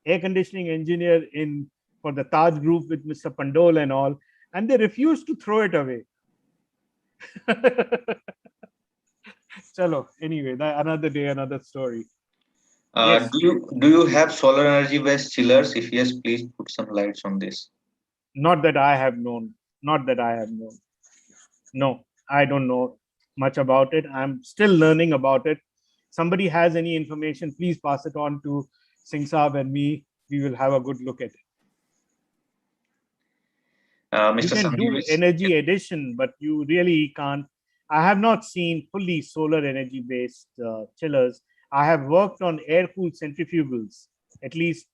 air conditioning engineer for the Taj group with Mr. Pandol and all, and they refused to throw it away. Chalo, anyway, another day, another story. Yes. Do you have solar energy based chillers? If yes, please put some lights on this. Not that I have known. Not that I have known. No, I don't know much about it. I'm still learning about it. Somebody has any information, please pass it on to Singh Saab and me. we will have a good look at it. Mr. You can do Sandeep, energy addition, but you really can't. I have not seen fully solar energy based chillers. I have worked on air cooled centrifugals, at least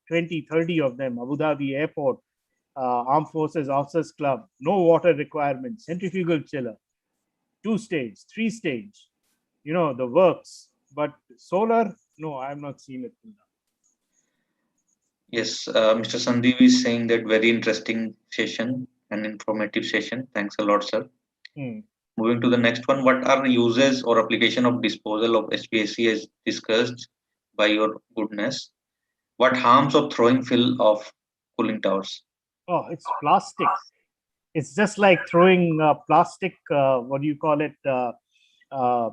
20, 30 of them. Abu Dhabi Airport, Armed Forces Officers Club, no water requirement, centrifugal chiller, 2-stage, 3-stage, the works. But solar, no, I have not seen it. yes, Mr. Sandeep is saying that very interesting session and informative session. Thanks a lot, sir. Moving to the next one, what are the uses or application of disposal of HVAC as discussed by your goodness? What harms of throwing fill of cooling towers? Oh, it's plastic. It's just like throwing plastic, what do you call it? A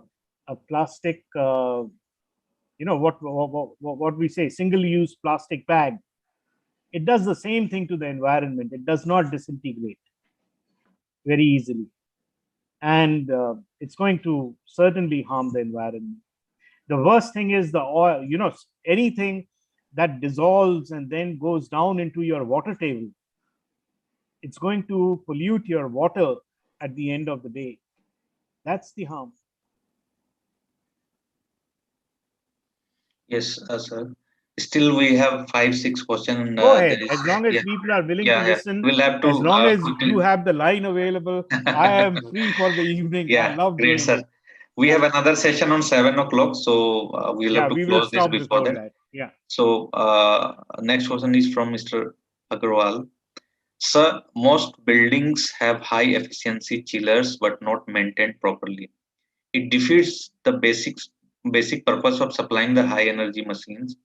plastic, what we say, single-use plastic bag. It does the same thing to the environment. It does not disintegrate very easily. And it's going to certainly harm the environment. The worst thing is the oil, anything that dissolves and then goes down into your water table. It's going to pollute your water at the end of the day. That's the harm. Yes, sir. Still, we have 5-6 questions. Go ahead. As long as people are willing to listen, we'll have to, as long as quickly... you have the line available, I am free for the evening. Yeah, I love great, doing sir. it. We have another session on 7 o'clock, so we'll have to close this before that. Yeah. So next question is from Mr. Agarwal. Sir, most buildings have high efficiency chillers but not maintained properly. It defeats the basic purpose of supplying the high energy machines.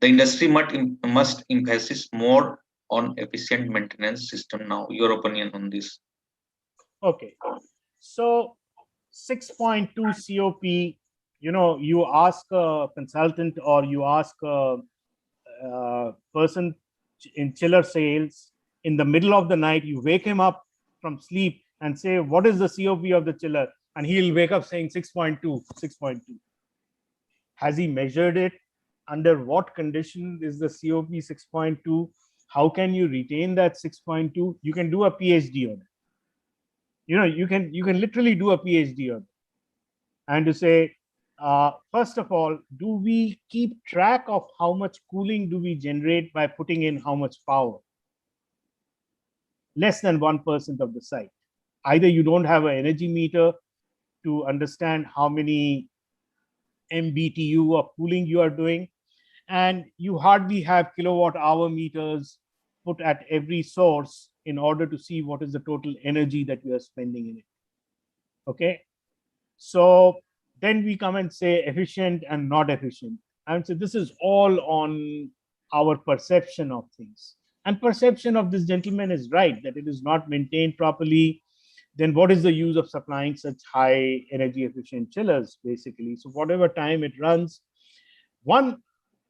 The industry must emphasize more on efficient maintenance system now. Your opinion on this? Okay. So 6.2 COP, you ask a consultant or you ask a person in chiller sales in the middle of the night, you wake him up from sleep and say, what is the COP of the chiller? And he'll wake up saying 6.2, 6.2. Has he measured it? Under what condition is the COP 6.2? How can you retain that 6.2? You can do a PhD on it. You can literally do a PhD on it. And to say, first of all, do we keep track of how much cooling do we generate by putting in how much power? Less than 1% of the site. Either you don't have an energy meter to understand how many MBTU of cooling you are doing, and you hardly have kilowatt hour meters put at every source in order to see what is the total energy that you are spending in it. Okay. So then we come and say efficient and not efficient. And so this is all on our perception of things. And perception of this gentleman is right, that it is not maintained properly. Then what is the use of supplying such high energy efficient chillers, basically? So whatever time it runs, one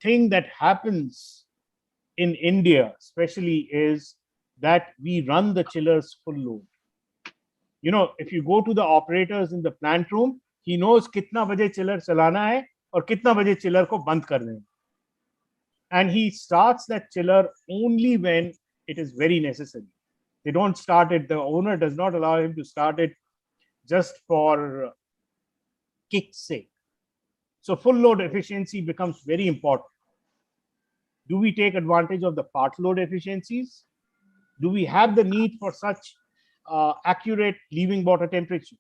thing that happens in India, especially, is that we run the chillers full load. If you go to the operators in the plant room, he knows kitna baje chiller chalana hai aur kitna baje chiller ko band karna hai. And he starts that chiller only when it is very necessary. They don't start it. The owner does not allow him to start it just for kick's sake. So full load efficiency becomes very important. Do we take advantage of the part load efficiencies? Do we have the need for such accurate leaving water temperature?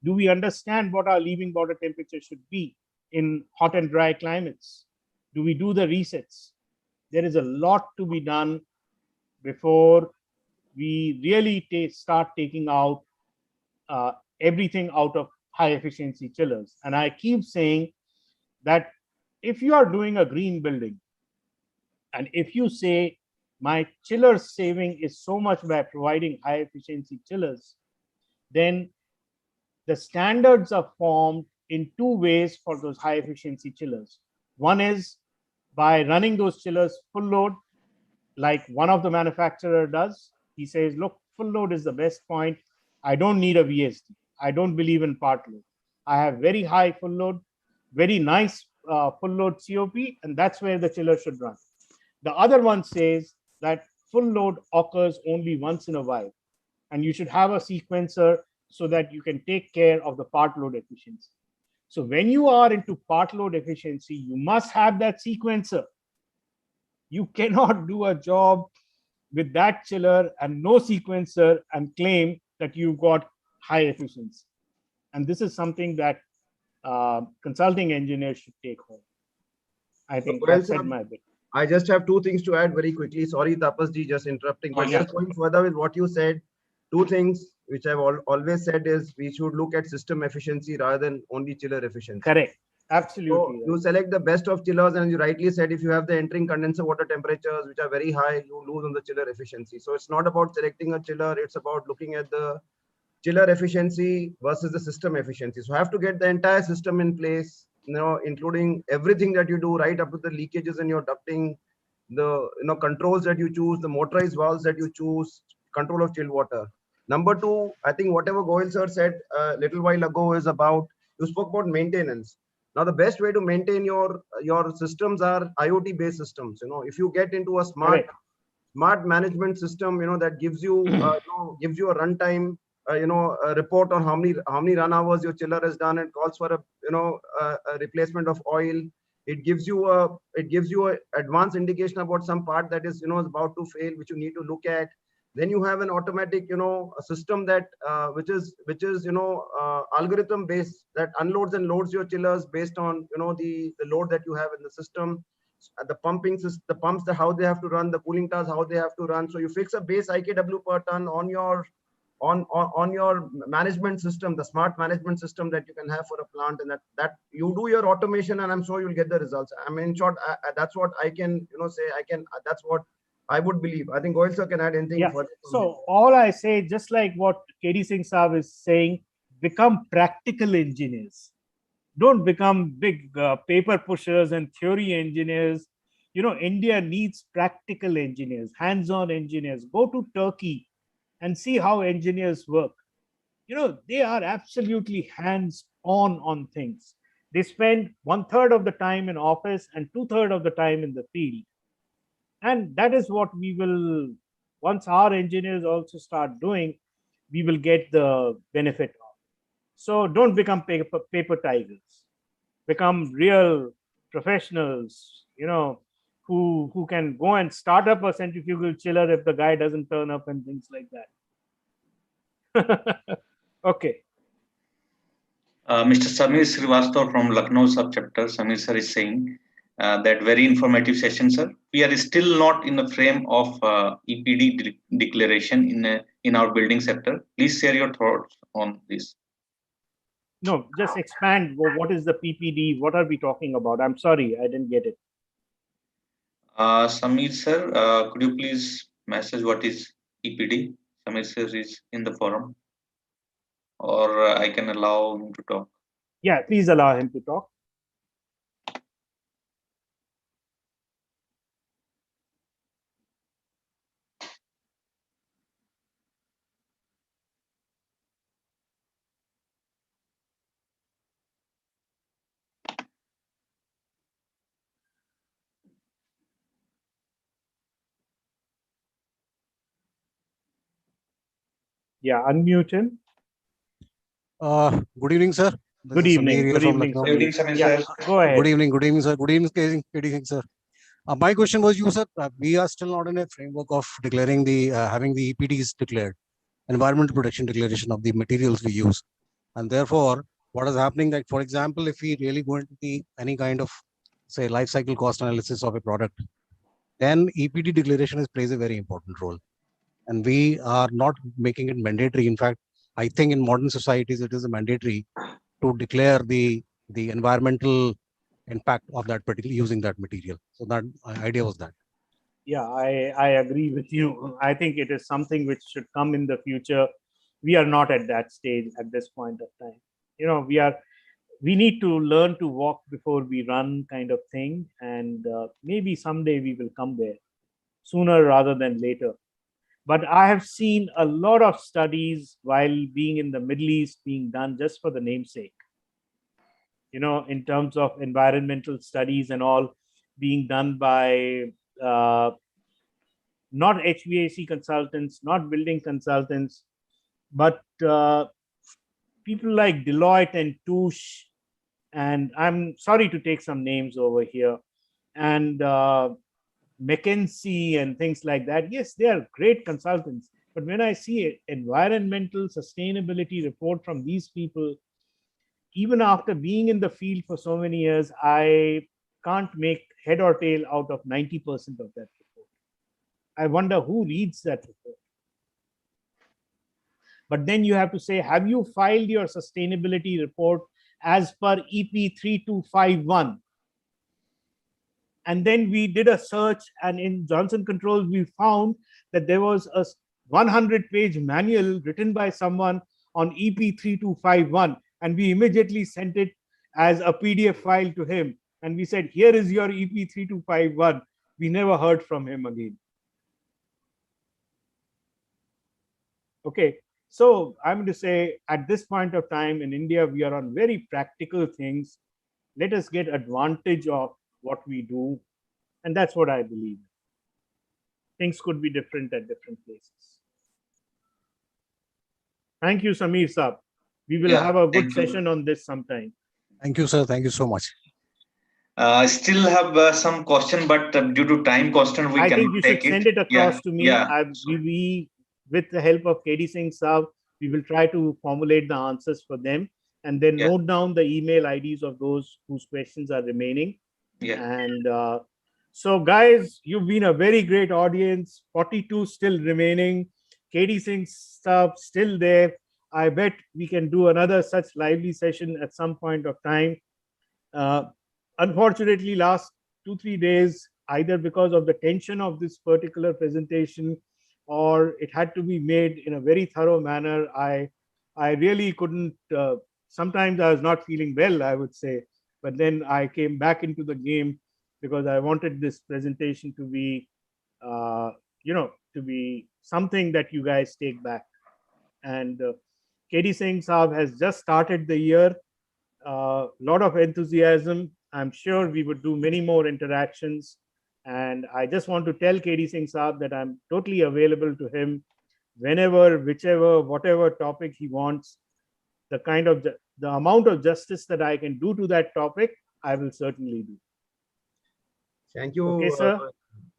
Do we understand what our leaving water temperature should be in hot and dry climates? Do we do the resets? There is a lot to be done before we really start taking out everything out of high efficiency chillers. And I keep saying that if you are doing a green building, and if you say my chiller saving is so much by providing high efficiency chillers, then the standards are formed in two ways for those high efficiency chillers. One is by running those chillers full load, like one of the manufacturer does. He says, look, full load is the best point. I don't need a VSD. I don't believe in part load. I have very high full load, very nice full load COP, and that's where the chiller should run. The other one says that full load occurs only once in a while, and you should have a sequencer so that you can take care of the part load efficiency. So when you are into part load efficiency, you must have that sequencer. You cannot do a job with that chiller and no sequencer and claim that you've got high efficiency. And this is something that consulting engineers should take home. I think Well, that said my bit. I just have two things to add very quickly. Sorry, Tapas ji, just interrupting. But just going further with what you said, two things which I've always said is we should look at system efficiency rather than only chiller efficiency. Correct. Absolutely. So you select the best of chillers, and you rightly said if you have the entering condenser water temperatures which are very high, you lose on the chiller efficiency. So it's not about selecting a chiller, it's about looking at the chiller efficiency versus the system efficiency. So I have to get the entire system in place, including everything that you do, right up to the leakages in your ducting, the controls that you choose, the motorized valves that you choose, control of chilled water. Number two, I think whatever Goyal sir said a little while ago is about, you spoke about maintenance. Now the best way to maintain your systems are IoT based systems. If you get into a smart management system, that gives you gives you a runtime, a report on how many run hours your chiller has done, and calls for a replacement of oil. It gives you a advanced indication about some part that is is about to fail, which you need to look at. Then you have an automatic a system that which is algorithm based, that unloads and loads your chillers based on the load that you have in the system. The pumping system, the pumps, how they have to run, the cooling towers, how they have to run. So you fix a base IKW per ton on your management system, the smart management system that you can have for a plant, and that you do your automation, and I'm sure you'll get the results. I mean, in short, that's what I can say. That's what I would believe. I think Goyal sir can add anything. Yeah. So all I say, just like what KD Singh Saab is saying, become practical engineers. Don't become big paper pushers and theory engineers. India needs practical engineers, hands-on engineers. Go to Turkey and see how engineers work. They are absolutely hands-on things. They spend 1/3 of the time in office and 2/3 of the time in the field. And that is what we will, once our engineers also start doing, we will get the benefit of. So don't become paper tigers. Become real professionals, who can go and start up a centrifugal chiller if the guy doesn't turn up and things like that. Okay. Mr. Samir Srivastava from Lucknow subchapter, Samir sir is saying that very informative session, sir. We are still not in the frame of EPD declaration in our building sector. Please share your thoughts on this. No, just expand. What is the PPD? What are we talking about? I'm sorry, I didn't get it. Samir sir, could you please message what is EPD? Samir sir is in the forum, or I can allow him to talk. Yeah, please allow him to talk. Yeah, unmute him. Good evening, sir. Good evening. Good evening. Good evening, Samir sir. Go ahead. Good evening, sir. Good evening, sir. My question was you, sir. We are still not in a framework of declaring having the EPDs declared, environmental protection declaration of the materials we use, and therefore, what is happening? That, for example, if we really go into any kind of say life cycle cost analysis of a product, then EPD declaration plays a very important role, and we are not making it mandatory. In fact, I think in modern societies it is a mandatory to declare the environmental impact of that particular using that material. So that idea was that. Yeah, I agree with you. I think it is something which should come in the future. We are not at that stage at this point of time. We need to learn to walk before we run, kind of thing. And maybe someday we will come there, sooner rather than later. But I have seen a lot of studies while being in the Middle East being done just for the namesake. in terms of environmental studies and all being done by not HVAC consultants, not building consultants, but people like Deloitte and Touche, and I'm sorry to take some names over here, and McKinsey and things like that. Yes, they are great consultants. But when I see an environmental sustainability report from these people, even after being in the field for so many years, I can't make head or tail out of 90% of that report. I wonder who reads that report. But then you have to say, have you filed your sustainability report as per EP 3251? And then we did a search, and in Johnson Controls, we found that there was a 100-page manual written by someone on EP 3251. And we immediately sent it as a PDF file to him. And we said, here is your EP 3251. We never heard from him again. Okay, so I'm going to say at this point of time in India, we are on very practical things. Let us get advantage of what we do. And that's what I believe. Things could be different at different places. Thank you, Samir Saab. We will have a good session on this sometime. Thank you, sir. Thank you so much. I still have some question, but due to time constraint, we I cannot think you should take send it across to me. Yeah. We, with the help of KD Singh Saab, we will try to formulate the answers for them and then note down the email IDs of those whose questions are remaining. And so, guys, you've been a very great audience. 42 still remaining. KD Singh Saab still there. I bet we can do another such lively session at some point of time. Unfortunately, last 2-3 days, either because of the tension of this particular presentation or it had to be made in a very thorough manner, I really couldn't. Sometimes I was not feeling well, I would say, but then I came back into the game because I wanted this presentation to be, to be something that you guys take back. And KD Singh Saab has just started the year. A lot of enthusiasm. I'm sure we would do many more interactions. And I just want to tell KD Singh Saab that I'm totally available to him whenever, whichever, whatever topic he wants. The amount of justice that I can do to that topic, I will certainly do. Thank you. Okay, sir.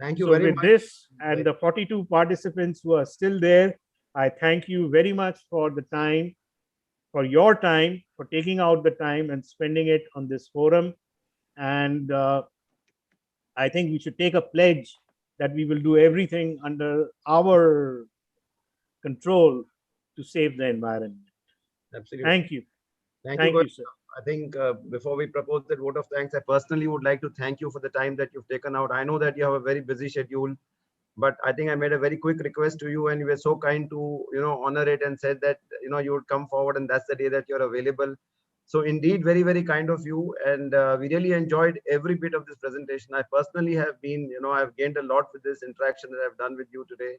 Thank you so very with much. This and the 42 participants who are still there, I thank you very much for the time, for your time, for taking out the time and spending it on this forum. And I think we should take a pledge that we will do everything under our control to save the environment. Absolutely. Thank you. Thank you, sir. I think before we propose that vote of thanks, I personally would like to thank you for the time that you've taken out. I know that you have a very busy schedule, but I think I made a very quick request to you and you were so kind to, honor it and said that, you would come forward and that's the day that you're available. So indeed, very, very kind of you. And we really enjoyed every bit of this presentation. I personally have been, I've gained a lot with this interaction that I've done with you today.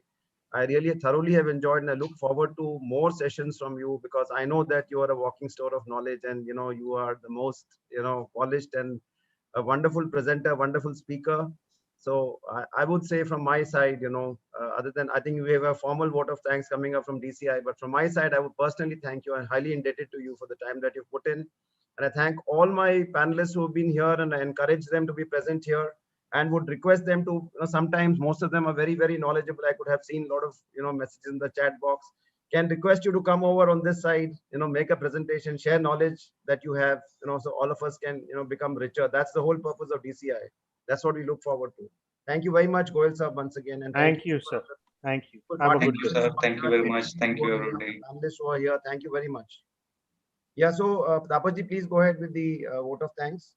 I really thoroughly have enjoyed and I look forward to more sessions from you because I know that you are a walking store of knowledge and, you are the most, polished and a wonderful presenter, wonderful speaker. So I would say from my side, other than I think we have a formal vote of thanks coming up from DCI, but from my side, I would personally thank you. I'm highly indebted to you for the time that you've put in. And I thank all my panelists who have been here and I encourage them to be present here and would request them to, sometimes most of them are very, very knowledgeable. I could have seen a lot of, messages in the chat box. Can request you to come over on this side, make a presentation, share knowledge that you have, so all of us can, become richer. That's the whole purpose of DCI. That's what we look forward to. Thank you very much, Goel sir, once again. And thank you, sir. Thank you. Thank you, sir. Thank you very much. Thank you, everybody. Panelists who are here, thank you very much. Yeah, so Tapaji, please go ahead with the vote of thanks.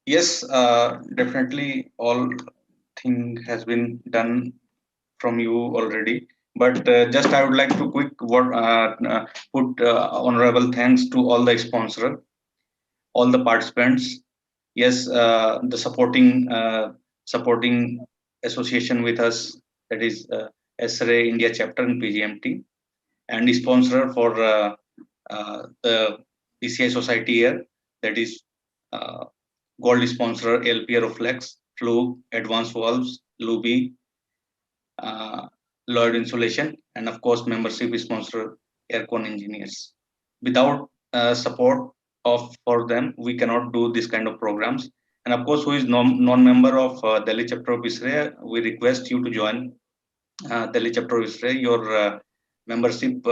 Yes, definitely all thing has been done from you already. But just I would like to put honorable thanks to all the sponsors, all the participants. Yes, the supporting association with us, that is SRA India chapter in PGMT, and the sponsor for the DCI society here, that is gold sponsor LP Aeroflex, Fluke, Advanced Valves, Luby, Lloyd Insulation, and of course membership sponsor Aircon Engineers. Without support of for them, we cannot do this kind of programs. And of course, who is non-member of Delhi chapter of ISRE, we request you to join Delhi chapter of ISRE. Your membership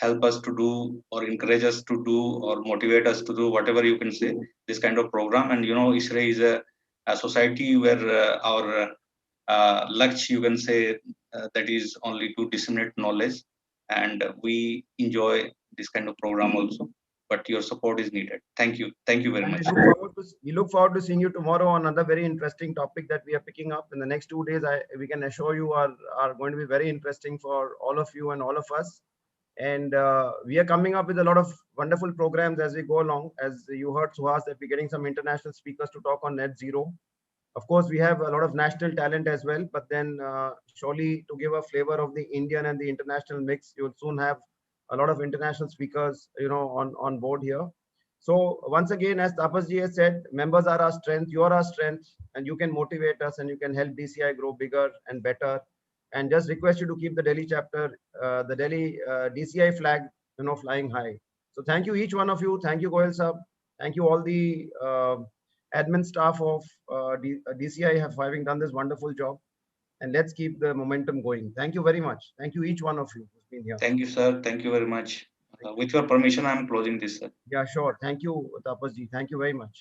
help us to do or encourage us to do or motivate us to do whatever you can say this kind of program. And ISRE is a society where our Laksh, you can say, that is only to disseminate knowledge, and we enjoy this kind of program also. But your support is needed. Thank you very much. We look forward to seeing you tomorrow on another very interesting topic that we are picking up in the next 2 days. We can assure you are going to be very interesting for all of you and all of us. And we are coming up with a lot of wonderful programs as we go along. As you heard Suhas, that we're getting some international speakers to talk on net zero. Of course, we have a lot of national talent as well, but then surely to give a flavor of the Indian and the international mix, you'll soon have a lot of international speakers, on board here. So once again, as Tapasji has said, members are our strength, you are our strength, and you can motivate us and you can help DCI grow bigger and better. And just request you to keep the Delhi chapter, the Delhi DCI flag, flying high. So thank you, each one of you. Thank you, Goyal Sab. Thank you, all the admin staff of DCI have having done this wonderful job. And let's keep the momentum going. Thank you very much. Thank you, each one of you who's been here. Thank you, sir. Thank you very much. With your permission, I am closing this, sir. Yeah, sure. Thank you, Tapasji. Thank you very much.